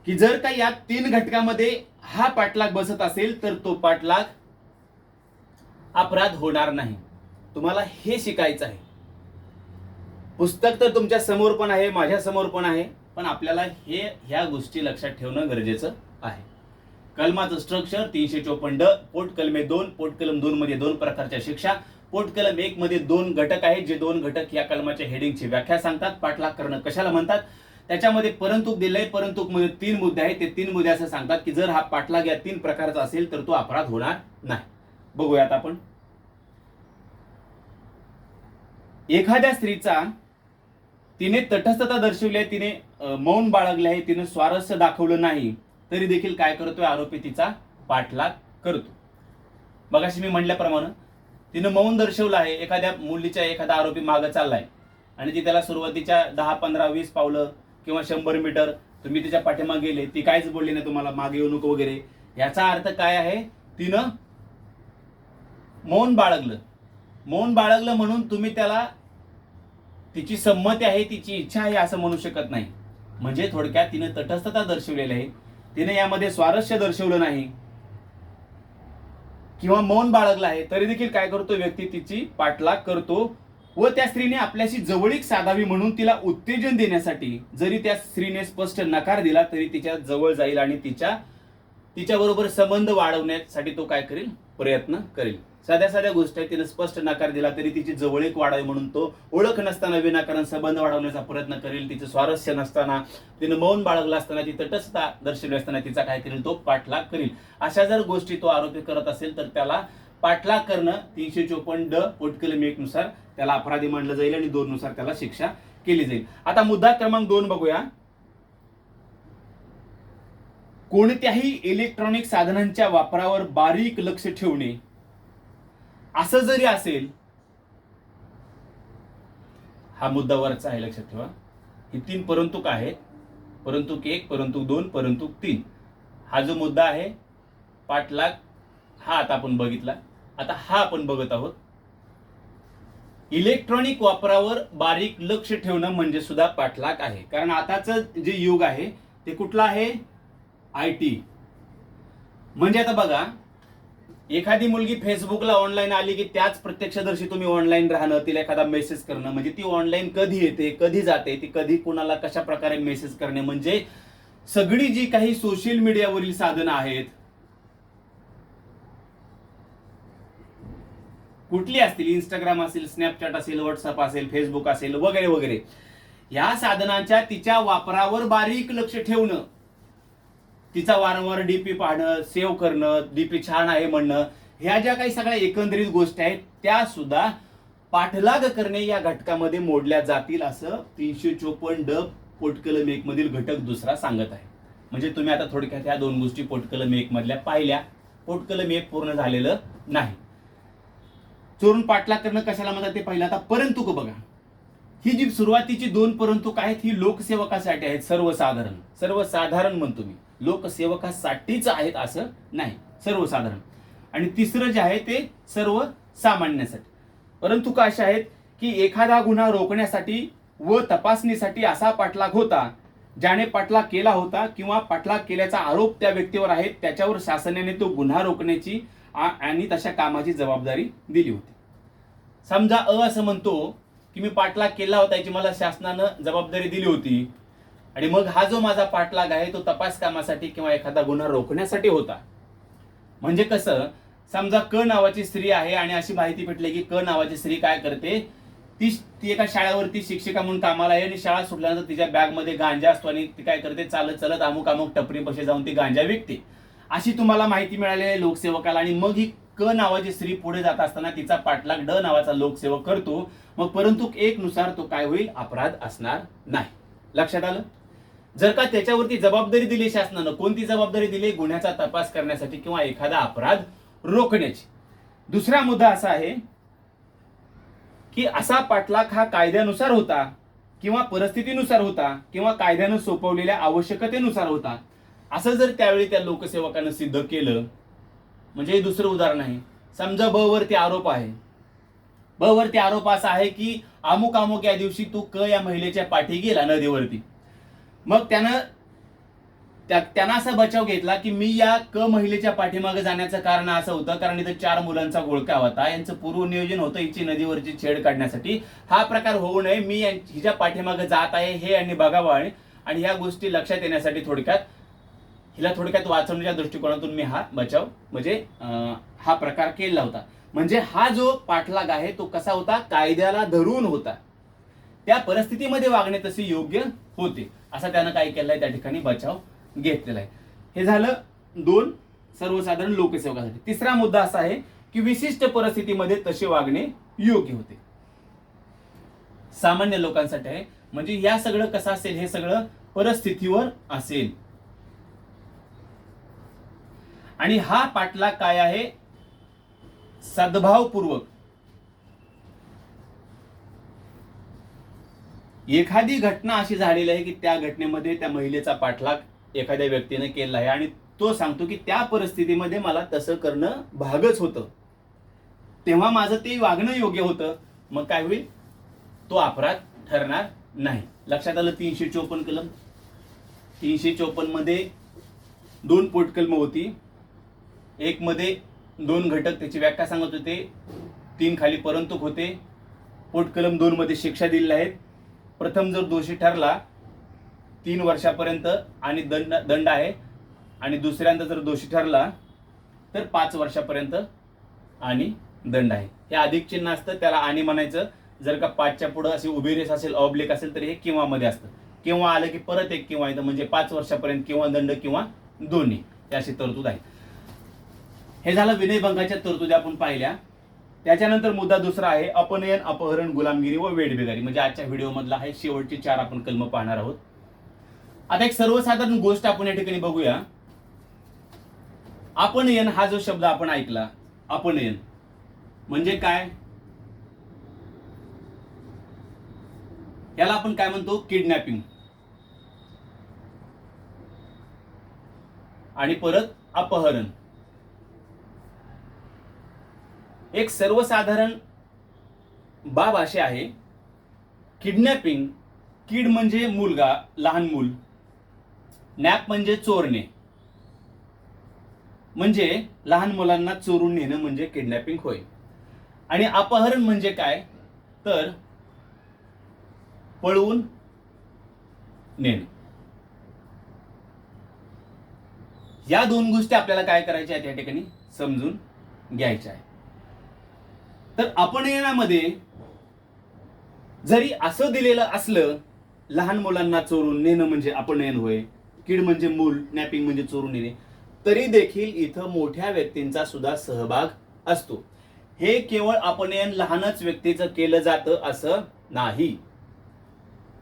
की जर का या 3 घटकामध्ये हा पाठलाग बसत असेल तर तो पाठलाग अपराध होणार नाही. तुम्हाला हे शिकायचं आहे. पुस्तक तर तुमच्या समोर पण आहे, माझ्या समोर पण आहे, पण आपल्याला ह्या गोष्टी लक्षात ठेवणं गरजेचं आहे. कलमाचं स्ट्रक्चर 354 ड, पोटकलमे 2, पोटकलम 2 मध्ये 2 प्रकारच्या शिक्षा, पोटकलम 1 मध्ये 2 घटक आहेत, जे 2 घटक या कलमाच्या हेडिंगची व्याख्या सांगतात. पाठलाग करणं कशाला म्हणतात. त्याच्यामध्ये परंतुक दिलंय, परंतुक मध्ये 3 मुद्दे आहेत. ते 3 मुद्दे असं सांगतात की जर हा पाठलाग या 3 प्रकारचा असेल तर तो अपराध होणार नाही. बघूयात आपण. एखाद्या स्त्रीचा तिने तटस्थता दर्शवली आहे, तिने मौन बाळगले आहे, तिने स्वारस्य दाखवलं नाही, तरी देखील काय करतोय? आरोपी तिचा पाठलाग करतो. बघाशी मी म्हटल्याप्रमाणे तिने मौन दर्शवलं आहे. एखाद्या मुलीच्या एखादा आरोपी मागे चाललाय आणि ती त्याला सुरुवातीच्या 10, 15, 20 पावलं किंवा 100 मीटर तुम्ही तिच्या पाठीमागे गेले, ती काहीच बोलली नाही तुम्हाला, मागे येऊ नको वगैरे. याचा अर्थ काय आहे? तिनं मौन बाळगलं. मौन बाळगलं म्हणून तुम्ही त्याला तिची संमती आहे, तिची इच्छा आहे असं म्हणू शकत नाही. म्हणजे थोडक्यात तिने तटस्थता दर्शवलेली आहे, तिने यामध्ये स्वारस्य दर्शवलं नाही किंवा मौन बाळगलं आहे, तरी देखील काय करतो? व्यक्ती तिची पाठलाग करतो. व त्या स्त्रीने आपल्याशी जवळीक साधावी म्हणून तिला उत्तेजन देण्यासाठी जरी त्या स्त्रीने स्पष्ट नकार दिला तरी तिच्या जवळ जाईल आणि तिच्याबरोबर संबंध वाढवण्यासाठी तो काय करेल? प्रयत्न करेल. साध्या साध्या गोष्ट आहे, तिने स्पष्ट नकार दिला तरी तिची जवळीक वाढावी म्हणून तो ओळख नसताना विनाकारण संबंध वाढवण्याचा प्रयत्न करेल. तिचं स्वारस्य नसताना, तिने मौन बाळगलं असताना, ती तटस्थता दर्शवली असताना तिचा काय करेल? तो पाठलाग करेल. अशा जर गोष्टी तो आरोपी करत असेल तर त्याला पाठलाग करणं 354 पोटकलम 1 नुसार त्याला अपराधी मानलं जाईल आणि 2 नुसार त्याला शिक्षा केली जाईल. आता मुद्दा क्रमांक 2 बघूया. कोणत्याही इलेक्ट्रॉनिक साधनांच्या वापरावर बारीक लक्ष ठेवणे असं जरी असेल, हा मुद्दा वरचा आहे लक्षात ठेवा. ही 3 परंतुक आहेत, परंतुक 1, परंतुक 2, परंतुक 3. हा जो मुद्दा आहे पाठलाग, हा आता आपण बघितला. आता हा आपण बघत आहोत. इलेक्ट्रॉनिक वापरावर बारीक लक्ष ठेवणं म्हणजे सुद्धा पाठलाग आहे. कारण आताचं जे युग आहे ते कुठलं आहे? IT. म्हणजे आता बघा, एखादी मुलगी फेसबुकला ऑनलाईन आली की त्याच प्रत्यक्षदर्शी तुम्ही ऑनलाईन राहणं, तिला एखादा मेसेज करणं, म्हणजे ती ऑनलाईन कधी येते, कधी जाते, ती कधी कुणाला कशा प्रकारे मेसेज करणे, म्हणजे सगळी जी काही सोशल मीडियावरील साधनं आहेत, कुठली असतील, इंस्टाग्राम असेल, स्नॅपचॅट असेल, व्हॉट्सअप असेल, फेसबुक असेल, वगैरे वगैरे, या साधनांच्या तिच्या वापरावर बारीक लक्ष ठेवणं, तिचा वारंवार डीपी पाहणं, सेव्ह करणं, डीपी छान आहे म्हणणं, ह्या ज्या काही सगळ्या एकंदरीत गोष्टी आहेत त्या सुद्धा पाठलाग करणे या घटकामध्ये मोडल्या जातील, असं 354 पोटकलम 1 मधील घटक दुसरा सांगत आहे. म्हणजे तुम्ही आता थोडक्यात ह्या 2 गोष्टी पोटकलम 1 मधल्या पाहिल्या. पोटकलम 1 पूर्ण झालेलं नाही. चोरून पाठलाग करणं कशाला म्हणतात ते पाहिलं. आता परंतुक बघा, ही जी सुरुवातीची 2 परंतुक आहेत ही लोकसेवकासाठी आहेत. सर्वसाधारण म्हणतो मी, लोकसेवकासाठीच आहेत असं नाही, सर्वसाधारण. आणि तिसरं जे आहे ते सर्वसामान्यासाठी. परंतुक अशा आहेत की एखादा गुन्हा रोखण्यासाठी व तपासणीसाठी असा पाठलाग होता ज्याने पाठलाग केला होता किंवा पाठलाग केल्याचा आरोप त्या व्यक्तीवर आहे, त्याच्यावर शासनाने तो गुन्हा रोखण्याची आणि तशा कामाची जबाबदारी दिली होती. समजा असं म्हणतो की मी पाठलाग केला होता, याची मला शासनानं जबाबदारी दिली होती, आणि मग हा जो माझा पाठलाग आहे तो तपास कामासाठी किंवा एखादा गुन्हा रोखण्यासाठी होता. म्हणजे कसं, समजा क नावाची स्त्री आहे आणि अशी माहिती भेटली की क नावाची स्त्री काय करते, ती एका शाळेवरती शिक्षिका म्हणून कामाला आहे आणि शाळा सुटल्यानंतर तिच्या बॅगमध्ये गांजा असतो आणि ती काय करते, चालत चालत अमुक टपरीपाशी जाऊन ती गांजा विकते, अशी तुम्हाला माहिती मिळाली आहे लोकसेवकाला. आणि मग ही क नावाची स्त्री पुढे जात असताना तिचा पाठलाग ड नावाचा लोकसेवक करतो. मग परंतु 1 नुसार तो काय होईल, अपराध असणार नाही. लक्षात आलं. जर का त्याच्यावरती जबाबदारी दिली शासनानं, कोणती जबाबदारी दिली, गुन्ह्याचा तपास करण्यासाठी किंवा एखादा अपराध रोखण्याची. दुसरा मुद्दा असा आहे की असा पाठलाग हा कायद्यानुसार होता किंवा परिस्थितीनुसार होता किंवा कायद्यानं सोपवलेल्या आवश्यकतेनुसार होता, असं जर त्यावेळी त्या लोकसेवकानं सिद्ध केलं. म्हणजे दुसरं उदाहरण आहे, समजा ब वरती आरोप आहे. ब वरती आरोप असा आहे की अमुक या दिवशी तू क या महिलेच्या पाठी गेला नदीवरती. मग त्यानं असा बचाव घेतला की मी या क महिलेच्या पाठीमागे जाण्याचं कारण असं होतं कारण इथं 4 मुलांचा घोळका होता, यांचं पूर्वनियोजन होतं हिची नदीवरची छेड काढण्यासाठी. हा प्रकार होऊ नये, मी हिच्या पाठीमागे जात आहे हे यांनी बघावं आणि ह्या गोष्टी लक्षात येण्यासाठी हिला थोडक्यात वाचवण्याच्या दृष्टिकोनातून मी हा बचाव म्हणजे हा प्रकार केला होता. म्हणजे हा जो पाठलाग आहे तो कसा होता, कायद्याला धरून होता, त्या परिस्थितीमध्ये वागणे तसे योग्य होते, असा त्यानं काय केलंय, त्या ठिकाणी बचाव घेतलेला आहे. हे झालं 2 सर्वसाधारण लोकसेवकासाठी. तिसरा मुद्दा असा आहे की विशिष्ट परिस्थितीमध्ये तसे वागणे योग्य होते, सामान्य लोकांसाठी आहे. म्हणजे या सगळं कसं असेल, हे सगळं परिस्थितीवर असेल. आणि हा पाठलाग काय आहे, सद्भावपूर्वक. एखादी घटना अशी झालेली आहे की त्या घटनेमध्ये त्या महिलेचा पाठलाग एखाद्या व्यक्तीने केला आहे आणि तो सांगतो की त्या परिस्थितीमध्ये मला तसं करणं भागच होतं, तेव्हा माझं ते वागणं योग्य होतं, मग काय होईल, तो अपराध ठरणार नाही. लक्षात आलं. 354 कलम. 354 मध्ये 2 पोटकलम होती. 1 मध्ये 2 घटक त्याची व्याख्या सांगत होते, 3 खाली परंतुक होते. पोटकलम 2 मध्ये शिक्षा दिलेल्या आहेत. प्रथम जर दोषी ठरला 3 वर्षापर्यंत आणि दंड आहे, आणि दुसऱ्यांदा जर दोषी ठरला तर 5 वर्षापर्यंत आणि दंड आहे. हे अधिक चिन्ह असतं, त्याला आणि म्हणायचं. जर का 5च्या पुढे अशी उभी रेष असेल, ऑब्लिक असेल, तर हे किंवा मध्ये असतं. किंवा आलं की परत एक किंवा येतं, म्हणजे 5 वर्षापर्यंत किंवा दंड किंवा दोन्ही, अशी तरतूद आहे. हे झालं विनयभंगाच्या तरतुदी आपण पाहिल्या. त्याच्यानंतर मुद्दा दुसरा आहे अपनयन, अपहरण, गुलामगिरी व वेठबिगारी. म्हणजे आजच्या व्हिडिओ मधला आहे शेवटचे 4 आपण कलम पाहणार आहोत. आता एक सर्वसाधारण गोष्ट आपण या ठिकाणी बघूया. अपनयन हा जो शब्द आपण ऐकला, अपनयन म्हणजे काय? याला आपण काय म्हणतो? किडनॅपिंग. आणि परत अपहरण. एक सर्वसाधारण बाब अशी आहे, किडनॅपिंग, किड म्हणजे मुलगा, लहान मूल, नॅप म्हणजे चोरणे, म्हणजे लहान मुलांना चोरून नेणं म्हणजे किडनॅपिंग होय. आणि अपहरण म्हणजे काय? तर पळवून नेणं. या दोन गोष्टी आपल्याला काय करायच्या आहेत या ठिकाणी समजून घ्यायच्या आहे. तर अपनयनामध्ये जरी असं दिलेलं असलं, लहान मुलांना चोरून नेणं म्हणजे अपनयन होय, किड म्हणजे मूल, नॅपिंग म्हणजे चोरून नेणे, तरी देखील इथं मोठ्या व्यक्तींचा सुद्धा सहभाग असतो. हे केवळ अपनयन लहानच व्यक्तीचं केलं जातं असं नाही,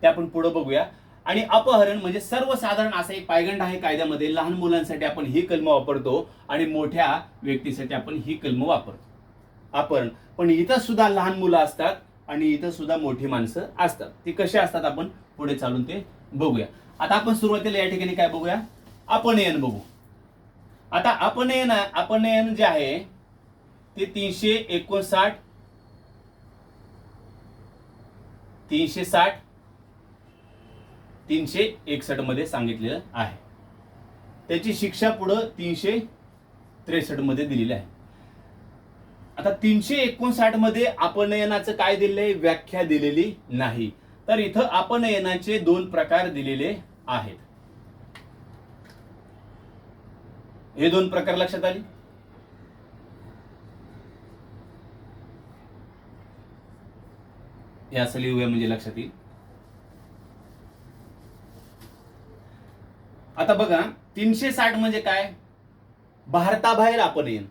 ते आपण पुढे बघूया. आणि अपहरण म्हणजे सर्वसाधारण असा एक पायगंड आहे कायद्यामध्ये, लहान मुलांसाठी आपण ही कलम वापरतो आणि मोठ्या व्यक्तीसाठी आपण ही कलम वापरतो, अपहरण. पण इथं सुद्धा लहान मुलं असतात आणि इथं सुद्धा मोठी माणसं असतात. ती कशी असतात आपण पुढे चालून ते बघूया. आता आपण सुरुवातीला या ठिकाणी काय बघूया? अपनयन बघू. आता अपनयन जे आहे ते 359, 360, 361 मध्ये सांगितलेलं आहे. त्याची शिक्षा पुढं 363 मध्ये दिलेली आहे. आता 359 मध्ये अपनयनाचं काय दिलंय? व्याख्या दिलेली नाही. तर इथं अपनयनाचे 2 प्रकार दिलेले आहेत. हे 2 प्रकार लक्षात आले? हे असं लिहूया म्हणजे लक्षात येईल. आता बघा, 360 म्हणजे काय? भारताबाहेर अपनयन.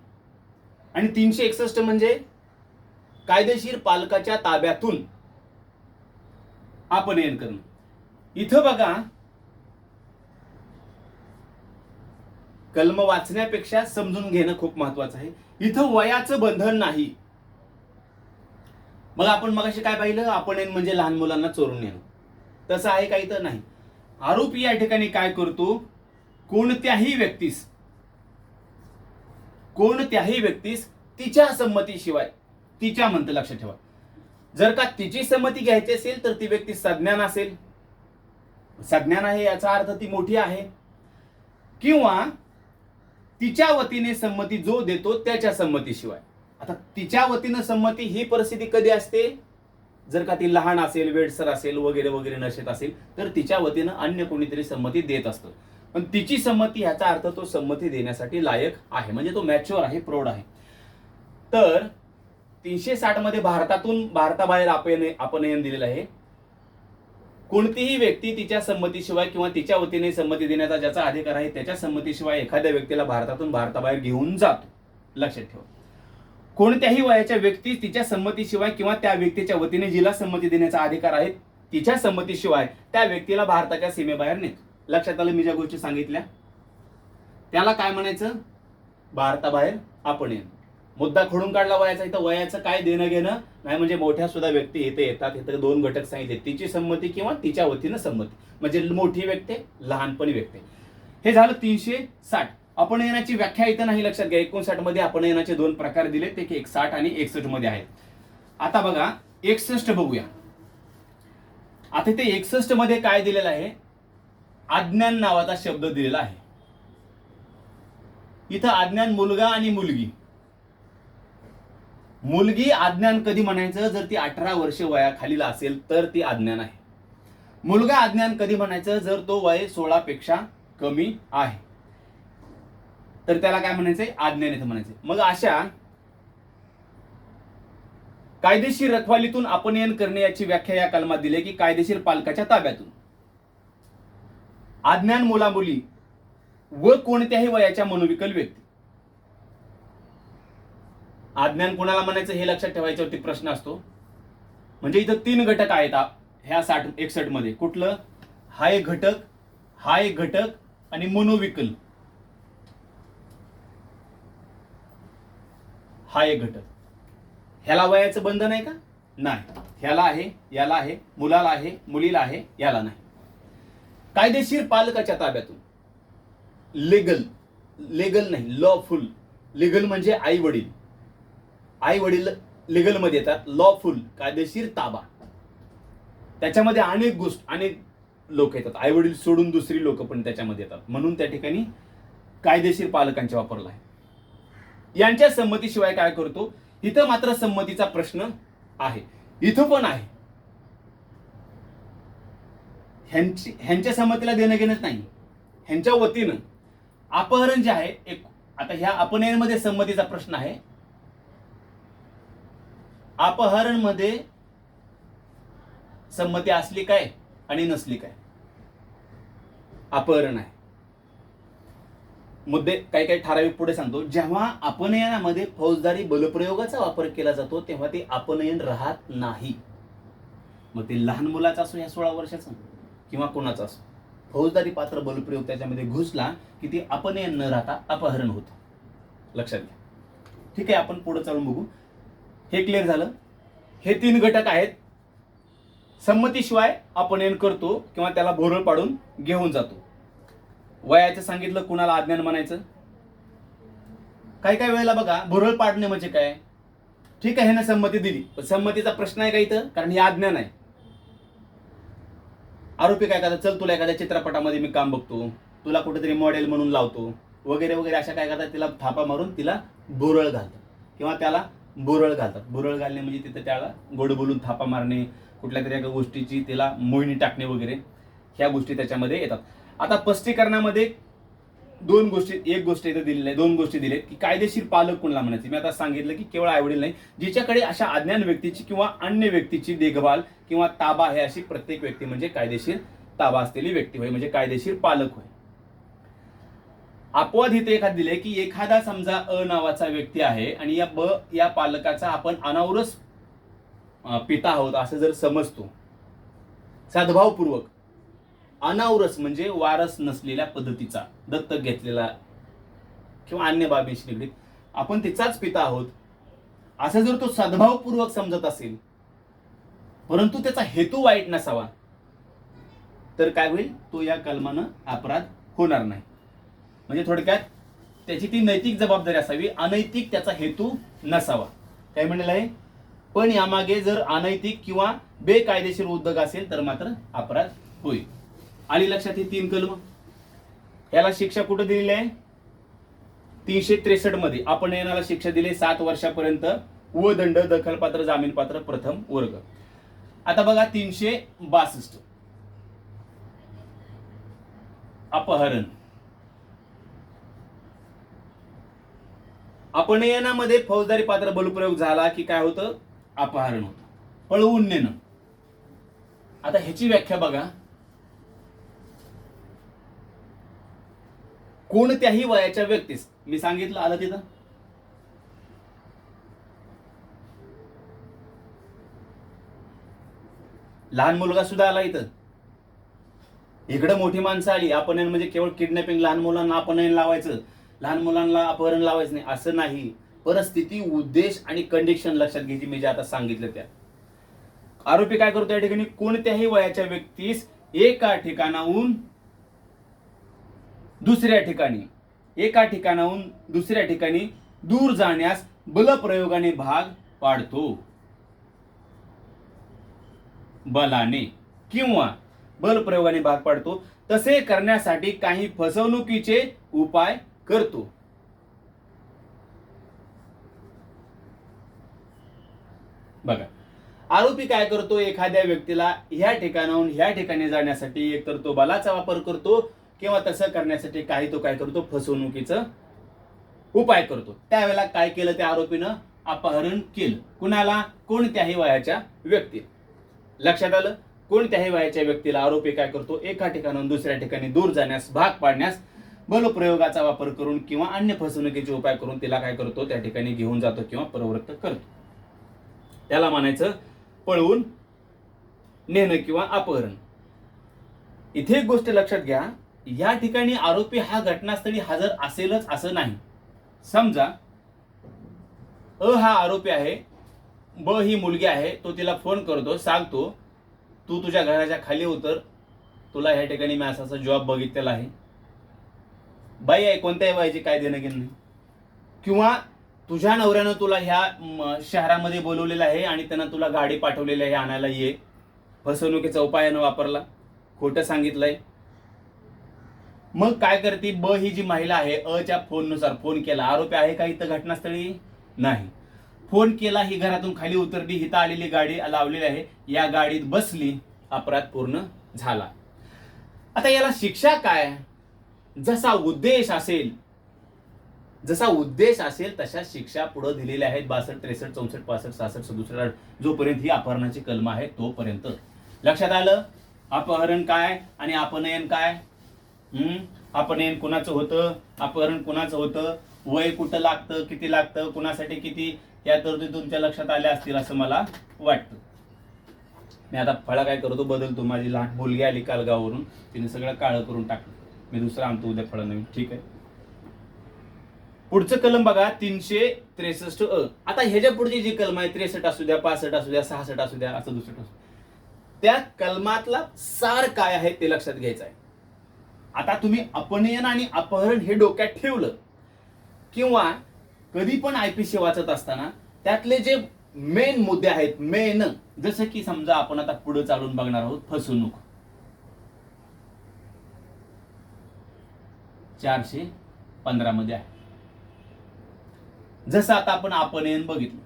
आणि 361 म्हणजे कायदेशीर पालकाच्या ताब्यातून अपनयन करणं. इथं बघा, कलम वाचण्यापेक्षा समजून घेणं खूप महत्वाचं आहे. इथं वयाचं बंधन नाही. मग आपण मगाशी काय पाहिलं? अपनयन म्हणजे लहान मुलांना चोरून नेणं. तसं आहे काही तर नाही. आरोपी या ठिकाणी काय करतो? कोणत्याही व्यक्तीस तिच्या संमतीशिवाय, तिच्या म्हणतं लक्षात ठेवा, जर का तिची संमती घ्यायची असेल तर ती व्यक्ती सज्ञान असेल, सज्ञान आहे याचा अर्थ ती मोठी आहे, किंवा तिच्या वतीने संमती जो देतो त्याच्या संमतीशिवाय. आता तिच्या वतीनं संमती ही परिस्थिती कधी असते? जर का ती लहान असेल, वेडसर असेल, वगैरे वगैरे नशेत असेल, तर तिच्या वतीनं अन्य कोणीतरी संमती देत असतं. पण तिची संमती ह्याचा अर्थ तो संमती देण्यासाठी लायक आहे, म्हणजे तो मॅच्युअर आहे, प्रौढ आहे. तर 360 मध्ये भारताबाहेर अपनयन दिलेलं आहे. कोणतीही व्यक्ती तिच्या संमतीशिवाय किंवा तिच्या वतीने संमती देण्याचा ज्याचा अधिकार आहे त्याच्या संमतीशिवाय एखाद्या व्यक्तीला भारताबाहेर घेऊन जातो. लक्षात ठेवा. कोणत्याही वयाच्या व्यक्ती तिच्या संमतीशिवाय किंवा त्या व्यक्तीच्या वतीने जिला संमती देण्याचा अधिकार आहे तिच्या संमतीशिवाय त्या व्यक्तीला भारताच्या सीमेबाहेर नेतो. लक्षात आलं मी ज्या गोष्टी सांगितल्या? त्याला काय म्हणायचं? भारताबाहेर अपनयन. मुद्दा खोडून काढला वयाचा. इथं वयाचं काय देणं घेणं नाही, म्हणजे मोठ्या सुद्धा व्यक्ती इथे येतात. इथं 2 घटक सांगितले, तिची संमती किंवा तिच्या वतीनं संमती, म्हणजे मोठी व्यक्ती, लहानपणी व्यक्ती. हे झालं 360. अपनयनाची व्याख्या इथं नाही, लक्षात घ्या. 59 मध्ये अपनयनाचे 2 प्रकार दिले, ते 60 आणि 61 मध्ये आहेत. आता बघा 61 बघूया. आता ते 61 मध्ये काय दिलेलं आहे? अज्ञान नावाचा शब्द दिलेला आहे. इथं अज्ञान मुलगा आणि मुलगी. मुलगी अज्ञान कधी म्हणायचं? जर ती 18 वर्ष वयाखालील असेल तर ती अज्ञान आहे. मुलगा अज्ञान कधी म्हणायचं? जर तो वय 16 पेक्षा कमी आहे तर त्याला काय म्हणायचंय? अज्ञान इथं म्हणायचंय. मग अशा कायदेशीर रखवालीतून अपनयन करणे याची व्याख्या या कलमात दिली की कायदेशीर पालकाच्या ताब्यातून अज्ञान मुला मुली व कोणत्याही वयाच्या मनोविकल व्यक्ती. अज्ञान कोणाला म्हणायचं हे लक्षात ठेवायच्यावरती प्रश्न असतो. म्हणजे इथं 3 घटक आहेत ह्या 61 मध्ये. कुठलं? हा एक घटक, हा एक घटक आणि मनोविकल हा एक घटक. ह्याला वयाचं बंधन आहे का? नाही. ह्याला आहे, याला आहे, मुलाला आहे, मुलीला आहे, याला नाही. कायदेशीर पालकाच्या ताब्यातून. लेगल नाही, लॉफुल. लिगल म्हणजे आई वडील. आई वडील लिगल मध्ये येतात. लॉफुल कायदेशीर ताबा. त्याच्यामध्ये अनेक लोक येतात. आई वडील सोडून दुसरी लोक पण त्याच्यामध्ये येतात. म्हणून त्या ठिकाणी कायदेशीर पालकांचा वापरला आहे. यांच्या संमतीशिवाय काय करतो? इथं मात्र संमतीचा प्रश्न आहे. इथं पण आहे. ह्यांच्या संमतीला देणं घेणंच नाही. ह्यांच्या वतीनं अपहरण जे आहे, आता ह्या अपनयनमध्ये संमतीचा प्रश्न आहे. अपहरण मध्ये संमती असली काय आणि नसली काय? अपहरण आहे. मुद्दे काही ठराविक पुढे सांगतो. जेव्हा अपनयनामध्ये फौजदारी बलप्रयोगाचा वापर केला जातो तेव्हा ते अपनयन राहत नाही. मग ते लहान मुलाचा असो या 16 वर्षाचं किंवा कोणाचा असो, फौजदारी पात्र बलप्रयोग त्याच्यामध्ये घुसला की ते अपनयन न राहता अपहरण होतं. लक्षात घ्या. ठीक आहे, आपण पुढे चालून बघू. हे क्लिअर झालं. हे 3 घटक आहेत. संमतीशिवाय अपनयन करतो किंवा त्याला भोरळ पाडून घेऊन जातो. वयाचं सांगितलं, कुणाला अज्ञान म्हणायचं. काही वेळेला बघा, भोरळ पाडणे म्हणजे काय? ठीक आहे, ह्यानं संमती दिली, पण संमतीचा प्रश्न आहे का इथं? कारण हे अज्ञान आहे. आरोपी काय करतात? चल, तुला एखाद्या चित्रपटामध्ये मी काम बघतो, तुला कुठेतरी मॉडेल म्हणून लावतो वगैरे वगैरे, अशा काय करतात? तिला थापा मारून तिला भोरळ घालतात किंवा त्याला बोरळ घालतात. बोरळ घालणे म्हणजे तिथे त्याला गोड बोलून थापा मारणे, कुठल्या तरी एका गोष्टीची तिला मोहिनी टाकणे वगैरे, ह्या गोष्टी त्याच्यामध्ये येतात. आता स्पष्टीकरणामध्ये एक गोष्ट इथं दिलेली आहे, 2 गोष्टी दिलेत की कायदेशीर पालक कोणाला म्हणायचे. मी आता सांगितलं की केवळ आईवडील नाही, जिच्याकडे अशा अज्ञान व्यक्तीची किंवा अन्य व्यक्तीची देखभाल किंवा ताबा आहे अशी प्रत्येक व्यक्ती म्हणजे कायदेशीर ताबा असलेली व्यक्ती होय, म्हणजे कायदेशीर पालक होय. अपवाद इथे एखाद दिले की एखादा समजा अ नावाचा व्यक्ती आहे आणि या पालकाचा आपण अनावरस पिता आहोत असं जर समजतो, सद्भावपूर्वक, अनावरस म्हणजे वारस नसलेल्या पद्धतीचा, दत्तक घेतलेला किंवा अन्य बाबींशी निगडीत आपण तिचाच पिता आहोत असं जर तो सद्भावपूर्वक समजत असेल, परंतु त्याचा हेतू वाईट नसावा, तर काय होईल? तो या कलमानं अपराध होणार नाही. म्हणजे थोडक्यात त्याची ती नैतिक जबाबदारी असावी, अनैतिक त्याचा हेतू नसावा. काय म्हणलेलं आहे? पण यामागे जर अनैतिक किंवा बेकायदेशीर उद्योग असेल तर मात्र अपराध होईल. आली लक्षात ही 3 कलम. याला शिक्षा कुठे दिलेली आहे? 363 मध्ये अपनयनाला शिक्षा दिली 7 वर्षापर्यंत व दंड, दखलपात्र, जामीनपात्र, प्रथम वर्ग. आता बघा 362 अपहरण. अपनयनामध्ये फौजदारी पात्र बलप्रयोग झाला की काय होतं? अपहरण होतं, पळवून नेणं. आता ह्याची व्याख्या बघा. कोणत्याही वयाच्या व्यक्तीस, मी सांगितलं आलं तिथं, लहान मुलगा सुद्धा आला इथं, इकडे मोठी माणसं आली. अपहरण म्हणजे केवळ किडनॅपिंग, लहान मुलांना अपहरण लावायचं, लहान मुलांना अपहरण लावायचं नाही असं नाही. परिस्थिती, उद्देश आणि कंडिशन लक्षात घ्यायची. मी जे आता सांगितलं त्या. आरोपी काय करतो या ठिकाणी? कोणत्याही वयाच्या व्यक्तीस एका ठिकाणाहून दुसऱ्या ठिकाणी दूर जाण्यास बलप्रयोगाने भाग पाडतो. बलाने किंवा बलप्रयोगाने भाग पाडतो. तसे करण्यासाठी काही फसवणुकीचे उपाय करतो. बघा, आरोपी काय करतो? एखाद्या व्यक्तीला ह्या ठिकाणाहून ह्या ठिकाणी जाण्यासाठी एकतर तो बलाचा वापर करतो किंवा तसं करण्यासाठी काही तो काय करतो? फसवणुकीचा उपाय करतो. त्यावेळेला काय केलं त्या आरोपीनं? अपहरण केलं. कुणाला? कोणत्याही वयाच्या व्यक्तीला. लक्षात आलं? कोणत्याही वयाच्या व्यक्तीला आरोपी काय करतो? एका ठिकाणाहून दुसऱ्या ठिकाणी दूर जाण्यास भाग पाडण्यास बलप्रयोगाचा वापर करून किंवा अन्य फसवणुकीचे उपाय करून तिला काय करतो, त्या ठिकाणी घेऊन जातो किंवा प्रवृत्त करतो. त्याला म्हणायचं पळवून नेणं किंवा अपहरण. इथे एक गोष्ट लक्षात घ्या, या ठिकाणी आरोपी हा घटनास्थळी हजर असेलच असं नाही. समजा अ हा आरोपी आहे, ब ही मुलगी आहे, तो तिला फोन करतो, सांगतो तू तुझ्या घराच्या खाली उतर, तुला ह्या ठिकाणी मी असा जॉब बघितलेला आहे. बाई आहे, कोणत्याही वयाची काय देणं घेणं नाही. किंवा तुझ्या नवऱ्यानं तुला ह्या शहरामध्ये बोलवलेलं आहे आणि त्यानं तुला गाडी पाठवलेली आहे, आणायला ये. फसवणुकीचा उपायानं वापरला, खोटं सांगितलंय. मग काय करते, ब ही जी महिला आहे, अच्या फोननुसार फोन केला, आरोपी आहे का इथं घटनास्थळी? नाही. फोन केला, ही घरातून खाली उतरली, हिथं आलेली गाडी लावलेली आहे, या गाडीत बसली, अपराध पूर्ण झाला. आता याला शिक्षा काय? जसा उद्देश असेल तशा शिक्षा पुढे दिलेल्या आहेत. 62, 63, 64, 65, 66, 67, जोपर्यंत ही अपहरणाची कलम आहे तोपर्यंत. लक्षात आलं? अपहरण काय आणि अपनयन काय? अपनयन कुणाचं होतं, अपहरण कुणाचं होतं, वय कुठं लागतं, किती लागतं, कुणासाठी किती, या तरतुदी तुमच्या लक्षात आल्या असतील असं मला वाटतं. मी आता फळा काय करतो, बदलतो. माझी लहान मुलगी आली काल गावावरून, तिने सगळं काळं करून टाकलं. मी दुसरं आणतो उद्या फळा नवीन. ठीक आहे. पुढचं कलम बघा, 363 अ. आता ह्याच्या पुढची जी कलम आहे, 63 असू द्या, 65 असू द्या, 66 असू द्या, असं दुसरं असू, त्या कलमातला सार काय आहे ते लक्षात घ्यायचं आहे. आता तुम्ही अपनयन आणि अपहरण हे डोक्यात ठेवलं, किंवा कधी पण आयपीसी वाचत असताना त्यातले जे मेन मुद्दे आहेत, मेन, जसं की समजा आपण आता पुढे चालून बघणार आहोत फसवणूक, 415 मध्ये आहे. जसं आता आपण अपनयन बघितलं,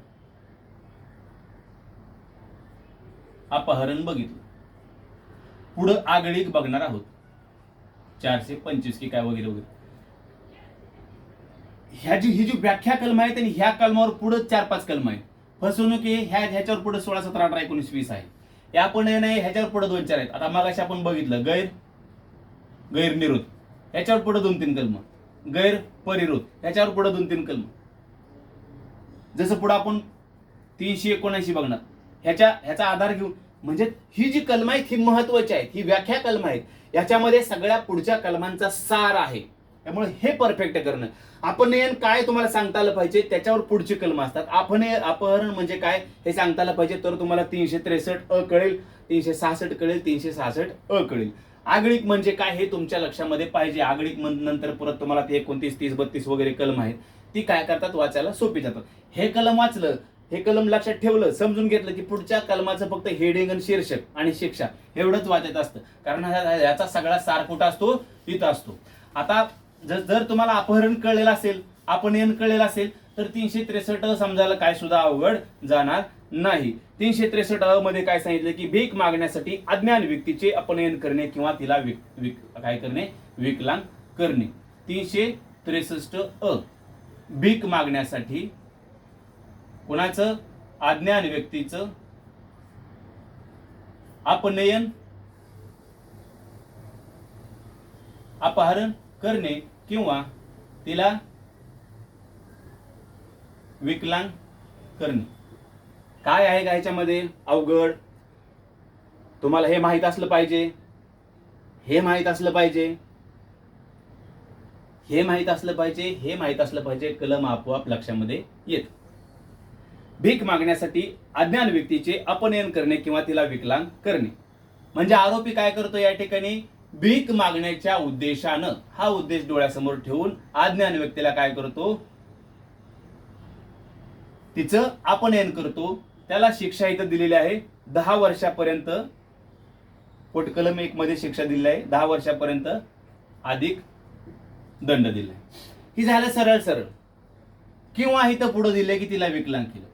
अपहरण बघितलं, पुढं आगळीक बघणार आहोत, 425 की काय वगैरे वगैरे. ही जी व्याख्या कलम आहे, आणि ह्या कलमावर पुढे 4-5 कलम आहेत. फसवणूक ह्याच्यावर पुढे 16, 17, 18, 19, 20 आहे. या अपनयन आहे, ह्याच्यावर पुढे 2-4 आहेत. आता मगाशी आपण बघितलं गैरनिरोध, ह्याच्यावर पुढे 2-3 कलम, गैरपरिरोध, ह्याच्यावर पुढे 2-3 कलम. जसं पुढे आपण 379 बघणार, ह्याचा आधार घेऊन, म्हणजे ही जी कलम आहेत ही महत्वाची आहेत, ही व्याख्या कलम आहेत, याच्यामध्ये सगळ्या पुढच्या कलमांचा सार आहे. त्यामुळे हे परफेक्ट करणं. अपनयन काय तुम्हाला सांगता आलं पाहिजे, त्याच्यावर पुढची कलम असतात. अपहरण म्हणजे काय हे सांगता आलं पाहिजे, तर तुम्हाला 363 अ कळेल, 366 कळेल, 366 अ कळेल. आगळीक म्हणजे काय हे तुमच्या लक्षामध्ये पाहिजे. आगळीक नंतर परत तुम्हाला ते 29, 30, 32 वगैरे कलम आहेत, ती काय करतात, वाचायला सोपी जातात. हे कलम वाचलं, हे कलम लक्षात ठेवलं, समजून घेतलं की पुढच्या कलमाचं फक्त हेडिंग आणि शीर्षक आणि शिक्षा एवढंच वाचायचं असतं. कारण याचा सगळा सार कुठं असतो, इथं असतो. आता जर तुम्हाला अपहरण कळलेलं असेल, अपनयन कळलेलं असेल, तर 363 समजायला काय सुद्धा अवघड जाणार नाही. 363 अ मध्ये काय सांगितलं की भीक मागण्यासाठी अज्ञान व्यक्तीचे अपनयन करणे किंवा तिला काय करणे, विकलांग करणे. 363 अ, भीक मागण्यासाठी कोणाचं, अज्ञान व्यक्तीचं अपनयन, अपहरण करणे किंवा तिला विकलांग करणे. काय आहे का ह्याच्यामध्ये अवघड? तुम्हाला हे माहित असलं पाहिजे, हे माहित असलं पाहिजे, हे माहित असलं पाहिजे, हे माहित असलं पाहिजे. कलम आपोआप लक्षामध्ये येत. भीक मागण्यासाठी अज्ञान व्यक्तीचे अपनयन करणे किंवा तिला विकलांग करणे, म्हणजे आरोपी काय करतो या ठिकाणी, भीक मागण्याच्या उद्देशानं, हा उद्देश डोळ्यासमोर ठेवून अज्ञान व्यक्तीला काय करतो, तिचं अपनयन करतो. त्याला शिक्षा इथं दिलेली आहे 10 वर्षापर्यंत. कलम 1 मध्ये शिक्षा दिलेली आहे 10 वर्षापर्यंत अधिक दंड दिलाय. ही झालं सरळ सरळ. किंवा इथं पुढे दिलंय की तिला विकलांग केलं.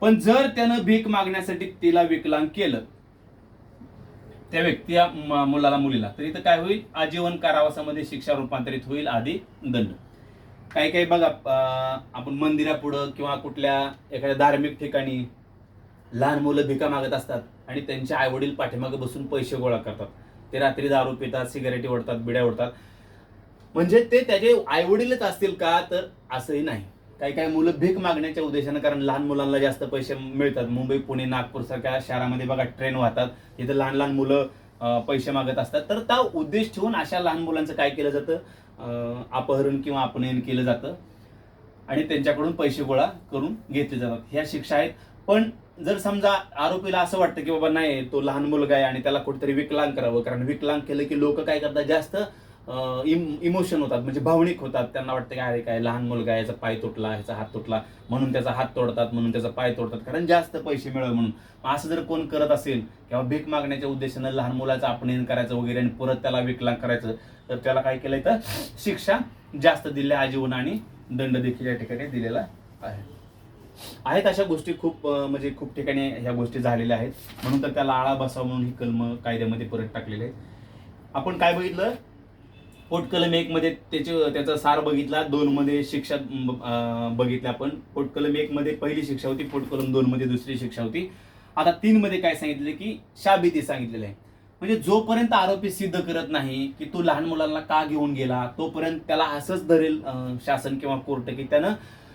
पण जर त्यानं भीक मागण्यासाठी तिला विकलांग केलं, त्या व्यक्ती मुलाला मुलीला, तर इथं काय होईल, आजीवन कारावासामध्ये शिक्षा रूपांतरित होईल अधिक दंड. काही काही बघा, आपण मंदिरापुढं किंवा कुठल्या एखाद्या धार्मिक ठिकाणी लहान मुलं भिका मागत असतात आणि त्यांचे आई वडील पाठीमागे बसून पैसे गोळा करतात. ते रात्री दारू पितात, सिगारेटी ओढतात, बिड्या ओढतात. म्हणजे ते त्याचे आईवडीलच असतील का, तर असंही नाही. काही काही मुलं भीक मागण्याच्या उद्देशानं, कारण लहान मुलांना जास्त पैसे मिळतात. मुंबई, पुणे, नागपूर सारख्या शहरामध्ये बघा ट्रेन वाहतात, तिथे लहान लहान मुलं पैसे मागत असतात. तर त्या उद्देश ठेवून अशा लहान मुलांचं काय केलं जातं, अपहरण किंवा अपनयन केलं जातं आणि त्यांच्याकडून पैसे गोळा करून घेतले जातात. ह्या शिक्षा आहेत. पण जर समजा आरोपीला असं वाटतं की बाबा नाही, तो लहान मुलगा आहे आणि त्याला कुठेतरी विकलांग करावं, कारण विकलांग केलं की लोक काय करतात, जास्त इमोशन होतात, म्हणजे भावनिक होतात. त्यांना वाटतं की अरे काय लहान मुलगा, याचा पाय तुटला, ह्याचा हात तुटला, म्हणून त्याचा हात तोडतात, म्हणून त्याचा पाय तोडतात, कारण जास्त पैसे मिळावे म्हणून. असं जर कोण करत असेल किंवा भीक मागण्याच्या उद्देशानं लहान मुलाचं अपहरण करायचं वगैरे आणि परत त्याला विकलांग करायचं, तर त्याला काय केलंय, तर शिक्षा जास्त दिल्या, आजीवन आणि दंड देखील या ठिकाणी दिलेला आहेत. अशा गोष्टी खूप म्हणजे खूप ठिकाणी ह्या गोष्टी झालेल्या आहेत. म्हणून तर त्याला आळा बसावा म्हणून ही कलम कायद्यामध्ये परत टाकलेली आहे. आपण काय बघितलं, पोटकलम 1 मध्ये त्याचा सार बघितला, 2 मध्ये शिक्षा बघितल्या आपण. पोटकलम 1 मध्ये पहिली शिक्षा होती, पोटकलम 2 मध्ये दुसरी शिक्षा होती. आता 3 मध्ये काय सांगितलं की शाबिती सांगितलेलं आहे. म्हणजे जोपर्यंत आरोपी सिद्ध करत नाही की तो लहान मुलांना का घेऊन गेला, तोपर्यंत त्याला असंच धरेल शासन किंवा कोर्ट की त्यानं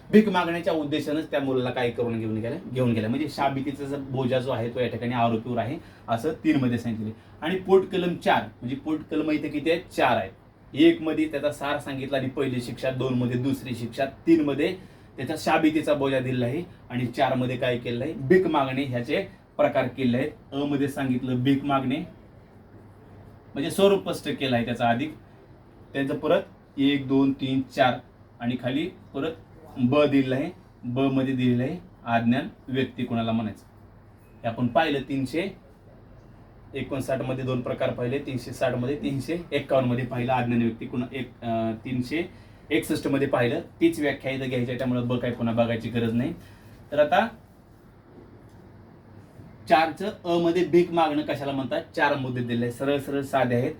भीक मागण्याच्या उद्देशानंच त्या मुलाला काय करून घेऊन गेला. म्हणजे शाबितीचा बोजा जो आहे तो या ठिकाणी आरोपीवर आहे, असं 3 मध्ये सांगितले. आणि पोटकलम 4 म्हणजे पोटकलम इथे किती आहेत, 4 आहेत. 1 मध्ये त्याचा सार सांगितला आणि पहिली शिक्षा, 2 मध्ये दुसरी शिक्षा, 3 मध्ये त्याचा शाबितीचा बोजा दिलेला आहे आणि 4 मध्ये काय केलेलं आहे, भीक मागणे ह्याचे प्रकार केले आहेत. अ मध्ये सांगितलं भीक मागणे म्हणजे स्वरूप स्पष्ट केलं आहे त्याचा, अधिक त्याचं परत 1 2 3 4 आणि खाली परत ब दिलेलं आहे. ब मध्ये दिलेलं आहे अज्ञान व्यक्ती कोणाला म्हणायचं. हे आपण पाहिलं 359 मध्ये 2 प्रकार पाहिले, 360 मध्ये, 351 मध्ये पाहिलं अज्ञान व्यक्ती कुणा, 361 मध्ये पाहिलं. तीच व्याख्या इथं घ्यायची, त्यामुळे ब काय पुन्हा बघायची गरज नाही. तर आता 4चं अ मध्ये भीक मागणं कशाला म्हणतात, 4 मुद्दे दिले, सरळ सरळ साधे आहेत.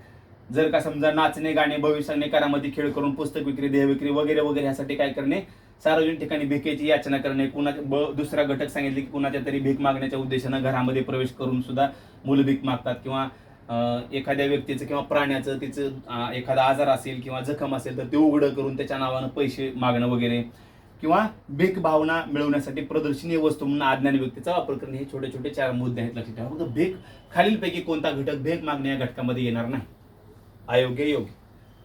जर का समजा नाचणे, गाणे, भविष्य करामध्ये खेळ करून, पुस्तक विक्री, देह विक्री वगैरे वगैरे ह्यासाठी काय करणे, सार्वजनिक ठिकाणी भिकेची याचना करणे. दुसरा घटक सांगितले की कुणाच्या तरी भीक मागण्याच्या उद्देशानं घरामध्ये प्रवेश करून सुद्धा मुलं भीक मागतात, किंवा एखाद्या व्यक्तीचं किंवा प्राण्याचं तिचं एखादा आजार असेल किंवा जखम असेल तर ते उघडं करून त्याच्या नावानं पैसे मागणं वगैरे, किंवा भीक भावना मिळवण्यासाठी प्रदर्शनीय वस्तू म्हणून अज्ञानी व्यक्तीचा वापर करणे. हे छोटे छोटे 4 मुद्दे आहेत, लक्षात ठेवा. फक्त भीक खालीलपैकी कोणता घटक भीक मागण्या या घटकामध्ये येणार नाही, अयोग्य योग्य.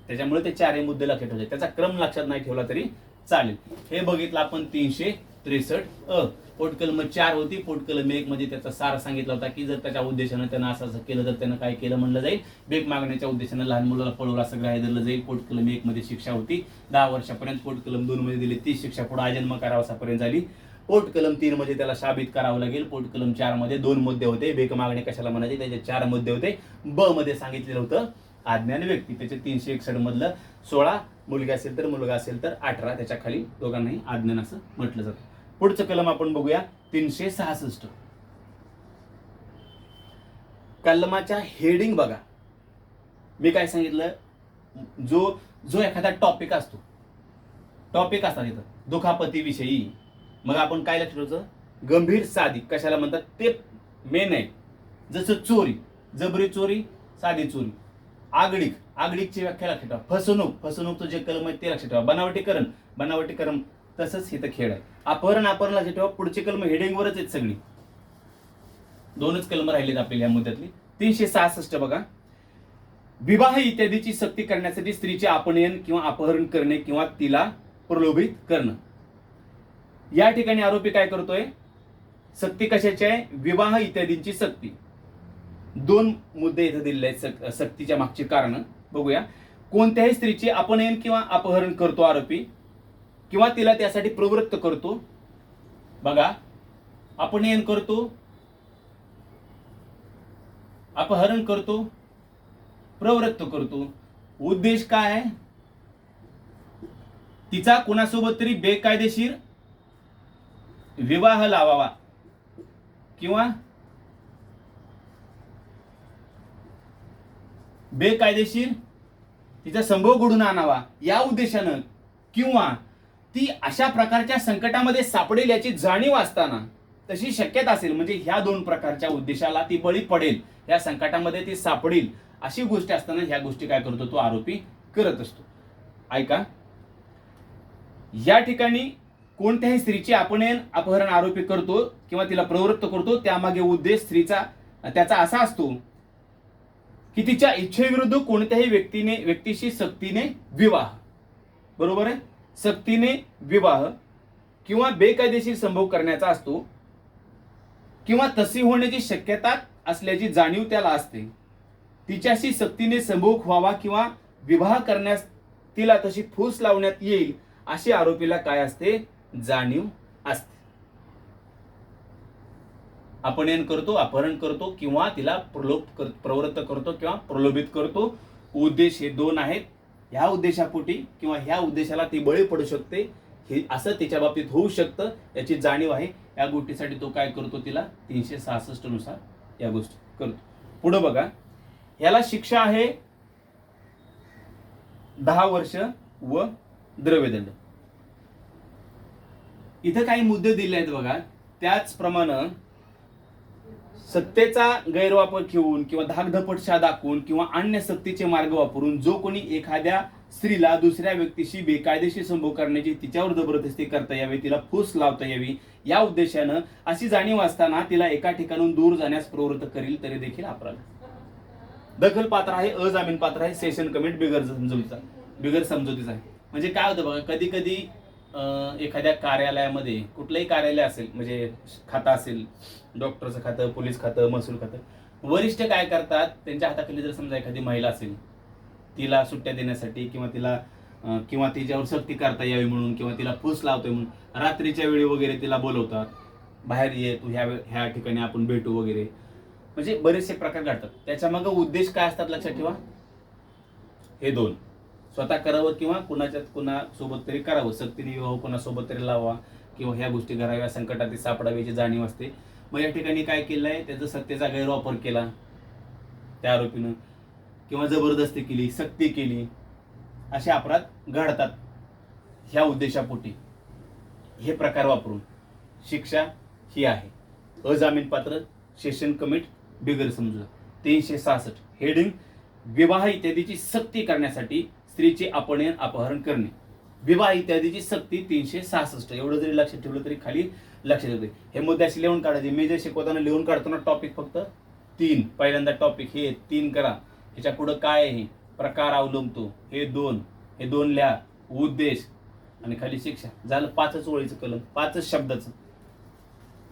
त्याच्यामुळे ते 4 मुद्दे लक्षात ठेवायचे, त्याचा क्रम लक्षात नाही ठेवला तरी चालेल. हे बघितलं आपण 363 अ. पोटकलम 4 होती. पोटकलम 1 मध्ये त्याचा सार सांगितला होता की जर त्याच्या उद्देशानं त्यानं असं केलं तर त्यानं काय केलं म्हणलं जाईल, भीक मागण्याच्या उद्देशानं लहान मुलाला पळवलं असं ग्राह्य धरलं जाईल. पोटकलम 1 मध्ये शिक्षा होती 10 वर्षापर्यंत. पोटकलम 2 मध्ये दिली 30 शिक्षा, पुढे आजन्म कारावासापर्यंत झाली. पोटकलम 3 मध्ये त्याला साबित करावं लागेल. पोटकलम 4 मध्ये 2 मुद्दे होते, भीक मागणे कशाला म्हणायचे त्याचे 4 मुद्दे होते. ब मध्ये सांगितलेलं होतं अज्ञान व्यक्ती, त्याचे 361 मधलं 16, मुलगी असेल तर मुलगा असेल तर 18, त्याच्या खाली दोघांनाही अज्ञान असं म्हटलं जातं. पुढचं कलम आपण बघूया 366. कलमाच्या हेडिंग बघा, मी काय सांगितलं, जो एखादा टॉपिक असतो, टॉपिक असतात इथं दुखापतीविषयी, मग आपण काय लक्षात ठेवायचं, गंभीर साधी कशाला म्हणतात ते मेन आहे. जसं चोरी, जबरी चोरी, साधी चोरी. आगळीकची व्याख्या लक्षात ठेवा. फसवणूकचं जे कलम आहे ते लक्षात ठेवा. बनावटीकरण तसंच इथं खेळ आहे. अपहरण लक्षात ठेवा. पुढचे कलम हेडिंगवरच आहेत सगळी, 2च कलम राहिलेत आपल्याला या मुद्द्यातली. 366 बघा, विवाह इत्यादीची सक्ती करण्यासाठी स्त्रीचे अपनयन किंवा अपहरण करणे किंवा तिला प्रलोभित करणं. या ठिकाणी आरोपी काय करतोय, सक्ती कशाची आहे, विवाह इत्यादींची सक्ती. 2 मुद्दे इथे दिलेले आहेत सक्तीच्या मागची कारण बघूया. कोणत्याही स्त्रीचे अपनयन किंवा अपहरण करतो आरोपी, किंवा तिला त्यासाठी प्रवृत्त करतो. बघा, अपनयन करतो, अपहरण करतो, प्रवृत्त करतो. उद्देश काय आहे, तिचा कुणासोबत तरी बेकायदेशीर विवाह लावावा किंवा बेकायदेशीर तिचा संभोग घडून आणावा या उद्देशानं, किंवा ती अशा प्रकारच्या संकटामध्ये सापडेल याची जाणीव असताना, तशी शक्यता असेल, म्हणजे ह्या 2 प्रकारच्या उद्देशाला ती बळी पडेल, या संकटामध्ये ती सापडेल अशी गोष्ट असताना ह्या गोष्टी काय करतो तो आरोपी करत असतो. ऐका, या ठिकाणी कोणत्याही स्त्रीचे अपहरण आरोपी करतो किंवा तिला प्रवृत्त करतो, त्यामागे उद्देश स्त्रीचा त्याचा असा असतो की तिच्या इच्छेविरुद्ध कोणत्याही व्यक्तीशी सक्तीने विवाह, बरोबर आहे, सक्तीने विवाह किंवा बेकायदेशीर संभोग करण्याचा असतो, किंवा तशी होण्याची शक्यता असल्याची जाणीव त्याला असते. तिच्याशी सक्तीने संभोग व्हावा किंवा विवाह करण्यास तिला तशी फूस लावण्यात येईल अशी आरोपीला काय असते, जाणीव असते. अपहरण करतो किंवा तिला प्रवृत्त करतो किंवा प्रलोभित करतो. उद्देश हे दोन आहेत. ह्या उद्देशापोटी किंवा ह्या उद्देशाला ती बळी पडू शकते, हे असं तिच्या बाबतीत होऊ शकतं, याची जाणीव आहे. या गोष्टीसाठी तो काय करतो, तिला 366 नुसार या गोष्टी करतो. पुढे बघा, याला शिक्षा आहे 10 वर्ष व द्रव्यदंड. इथं काही मुद्दे दिले आहेत बघा. त्याचप्रमाणे सत्तेचा गैरवापर घेऊन किंवा धाकधपटशा दाखवून किंवा अन्य सक्तीचे मार्ग वापरून जो कोणी एखाद्या स्त्रीला दुसऱ्या व्यक्तीशी बेकायदेशीर संभोग करण्याची, तिच्यावर जबरदस्ती करता यावी, तिला फूस लावता यावी, या उद्देशानं अशी जाणीव असताना तिला एका ठिकाणून दूर जाण्यास प्रवृत्त करील तरी देखील अपराध. दखल पात्र आहे, अजामीन पात्र आहे, सेशन कमिट बिगर समजुतीचा आहे. म्हणजे काय होतं बघा, कधी कधी एखाद्या कार्यालयामध्ये, कुठलंही कार्यालय असेल, म्हणजे खातं असेल, डॉक्टरचं खातं, पोलीस खातं, महसूल खातं, वरिष्ठ काय करतात, त्यांच्या हाताखाली जर समजा एखादी महिला असेल, तिला सुट्ट्या देण्यासाठी किंवा तिच्यावर सक्ती करता यावी म्हणून किंवा तिला फूस लावतोय म्हणून रात्रीच्या वेळी वगैरे तिला बोलवतात, बाहेर ये तू, ह्या ठिकाणी आपण भेटू वगैरे. म्हणजे बरेचसे प्रकार घडतात. त्याच्या मागे उद्देश काय असतात लक्षात ठेवा, हे दोन, स्वतः करावं किंवा कुणासोबत तरी करावं, सक्तीने विवाह कोणासोबत तरी लावा किंवा ह्या गोष्टी कराव्या, संकटात सापडाव्याची जाणीव असते. मग या ठिकाणी काय केलंय, त्याचा सत्तेचा गैरवापर केला त्या आरोपीनं किंवा जबरदस्ती केली, सक्ती केली, असे अपराध घडतात. ह्या उद्देशापोटी हे प्रकार वापरून शिक्षा ही आहे अजामीन पात्र, सेशन कमिट बिगर समजुती. 366 हेडिंग, विवाह इत्यादीची सक्ती करण्यासाठी स्त्रीचे अपहरण करणे. विवाह इत्यादीची सक्ती 366. एवढं जरी लक्षात ठेवलं तरी खाली लक्षात येते. हे मुद्दे असे लिहून काढायचे. मेजर शिकवताना लिहून काढताना टॉपिक फक्त 3. पहिल्यांदा टॉपिक हे 3 करा. ह्याच्या पुढं काय आहे, प्रकार अवलंबतो, हे 2 लिहा, उद्देश आणि खाली शिक्षा. झालं 5च ओळीचं कलम, 5च शब्दाचं.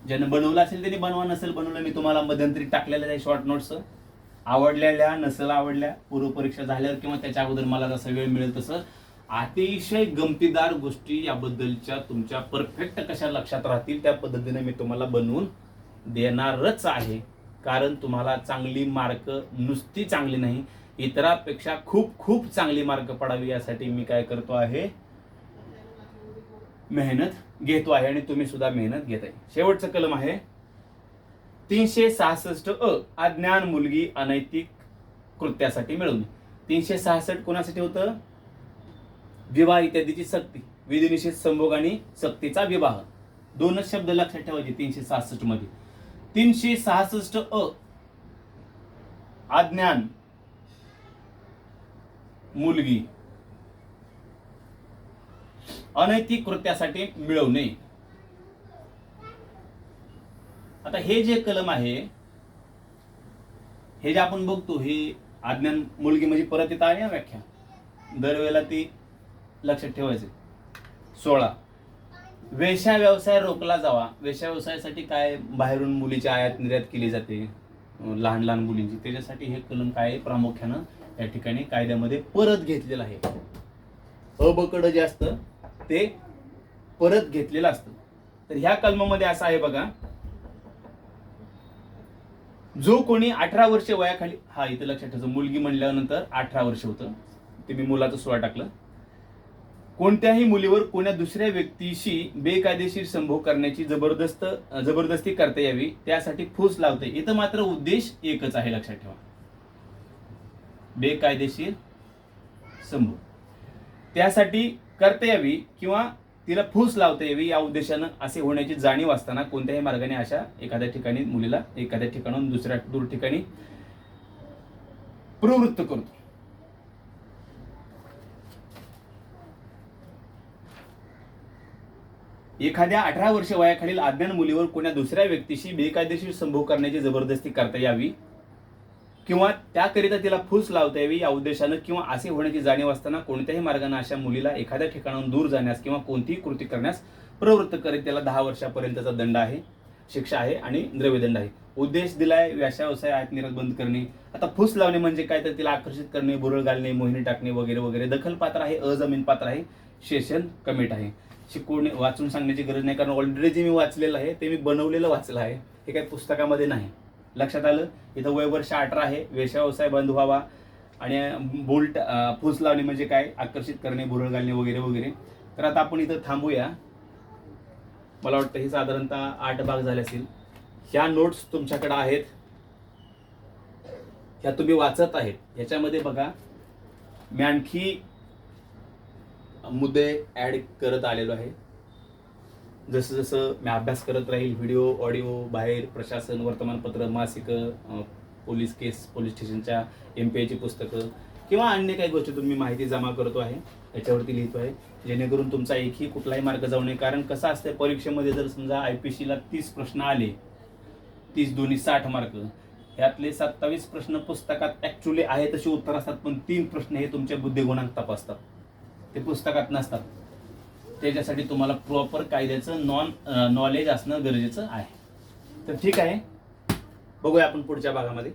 ज्यानं बनवलं असेल त्यांनी बनवा, नसेल बनवलं मी तुम्हाला मध्यंतरी टाकलेल्या आहे शॉर्ट नोट्स. आवडलेल्या नसेल आवडल्या, पूर्वपरीक्षा झाल्यावर किंवा त्याच्या अगोदर मला जसं वेळ मिळेल तसं अतिशय गमतीदार गोष्टी याबद्दलच्या तुमच्या परफेक्ट कशा लक्षात राहतील त्या पद्धतीने मी तुम्हाला बनवून देणारच आहे. कारण तुम्हाला चांगली मार्क, नुसती चांगली नाही, इतरांपेक्षा खूप खूप चांगली मार्क पडावी यासाठी मी काय करतो आहे, मेहनत घेतो आहे आणि तुम्ही सुद्धा मेहनत घेत आहे. शेवटचं कलम आहे 366 अज्ञान मुलगी अनैतिक कृत्यासाठी मिळवणे. 366 कोणासाठी होतं, विवाह इत्यादीची सक्ती, विधिनिषेध संभोग आणि सक्तीचा विवाह. 2च शब्द लक्षात ठेवायचे 366 मध्ये. 366 अज्ञान मुलगी अनैतिक कृत्यासाठी मिळवणे. आता हे जे कलम आहे, हे जे आपण बघतो, हे अज्ञान मुलगी म्हणजे परत येत आहे व्याख्या, दरवेळेला ती लक्षात ठेवायचे. 16 वेश्या व्यवसाय रोखला जावा. वेश्या व्यवसायासाठी काय, बाहेरून मुलीची आयात निर्यात केली जाते, लहान लहान मुलींची, त्याच्यासाठी हे कलम काय प्रामुख्यानं या ठिकाणी कायद्यामध्ये परत घेतलेलं आहे. अबकड जे असतं ते परत घेतलेलं असतं. तर ह्या कलमामध्ये असं आहे बघा, जो कोणी 18 वर्ष वयाखाली, हा इथं लक्षात ठेवायचं, मुलगी म्हणल्यानंतर 18 वर्ष होतं, ते मी मुलाचं 16 टाकलं. कोणत्याही मुलीवर कोण्या दुसऱ्या व्यक्तीशी बेकायदेशीर संभोग करण्याची जबरदस्ती करता यावी त्यासाठी फूस लावते. इथं मात्र उद्देश एकच आहे, लक्षात ठेवा, बेकायदेशीर संभोग त्यासाठी करता यावी किंवा तिला फूस लावता यावी या उद्देशानं असे होण्याची जाणीव असताना कोणत्याही मार्गाने अशा एखाद्या ठिकाणी मुलीला एखाद्या ठिकाणून दुसऱ्या दूर ठिकाणी प्रवृत्त करतो. एखाद्या 18 वर्ष वयाखालील अज्ञान मुलीवर कोणा दुसऱ्या व्यक्तीशी बेकायदेशीर संभोग करण्याची जबरदस्ती करता यावी किंवा त्याकरिता तिला फूस लावता यावी या उद्देशानं किंवा असे होण्याची जाणीव असताना कोणत्याही मार्गाने अशा मुलीला एखाद्या ठिकाणाहून दूर जाण्यास किंवा कोणतीही कृती करण्यास प्रवृत्त करीत त्याला 10 वर्षापर्यंतचा दंड आहे, शिक्षा आहे आणि द्रव्यदंड आहे. उद्देश दिलाय व्यवसाय आयात निर्यात बंद करणे. आता फूस लावणे म्हणजे काय, तर तिला आकर्षित करणे, भुरळ घालणे, मोहिनी टाकणे वगैरे वगैरे. दखलपात्र आहे, अजमीन पात्र आहे, सेशन कमिट आहे. शिकवणे वाचून सांगण्याची गरज नाही, कारण ऑलरेडी जे मी वाचलेलं आहे ते मी बनवलेलं वाचलं आहे, हे काही पुस्तकामध्ये नाही. लक्षात आलं. इथं वयवर्ष 18 आहे, व्यवसाय बंद व्हावा आणि बोल्ट फूस लावणे म्हणजे काय, आकर्षित करणे, भुरळ घालणे वगैरे वगैरे. तर आता आपण इथं थांबूया. मला वाटतं हे साधारणतः 8 भाग झाले असतील. ह्या नोट्स तुमच्याकडे आहेत, ह्या तुम्ही वाचत आहेत. ह्याच्यामध्ये बघा मी आणखी मुद्दे ॲड करत आलेलो आहे. जसं जसं मी अभ्यास करत राहील, व्हिडिओ, ऑडिओ, बाहेर प्रशासन, वर्तमानपत्र, मासिकं, पोलीस केस, पोलीस स्टेशनच्या MPIची पुस्तकं किंवा अन्य काही गोष्टी तुम्ही माहिती जमा करतो आहे, याच्यावरती लिहितो आहे, जेणेकरून तुमचा एकही कुठलाही मार्ग जाऊ नये. कारण कसं असतं, परीक्षेमध्ये जर समजा IPSCला 30 प्रश्न आले, 30 दोन्ही 60 मार्क, ह्यातले 27 प्रश्न पुस्तकात ॲक्च्युली आहे तशी उत्तर असतात, पण 3 प्रश्न हे तुमच्या बुद्धिगुणांक तपासतात, ते पुस्तकात नसतात. त्याच्यासाठी तुम्हाला प्रॉपर कायद्याचं नॉलेज असणं गरजेचं आहे. तर ठीक आहे, बघूया आपण पुढच्या भागामध्ये.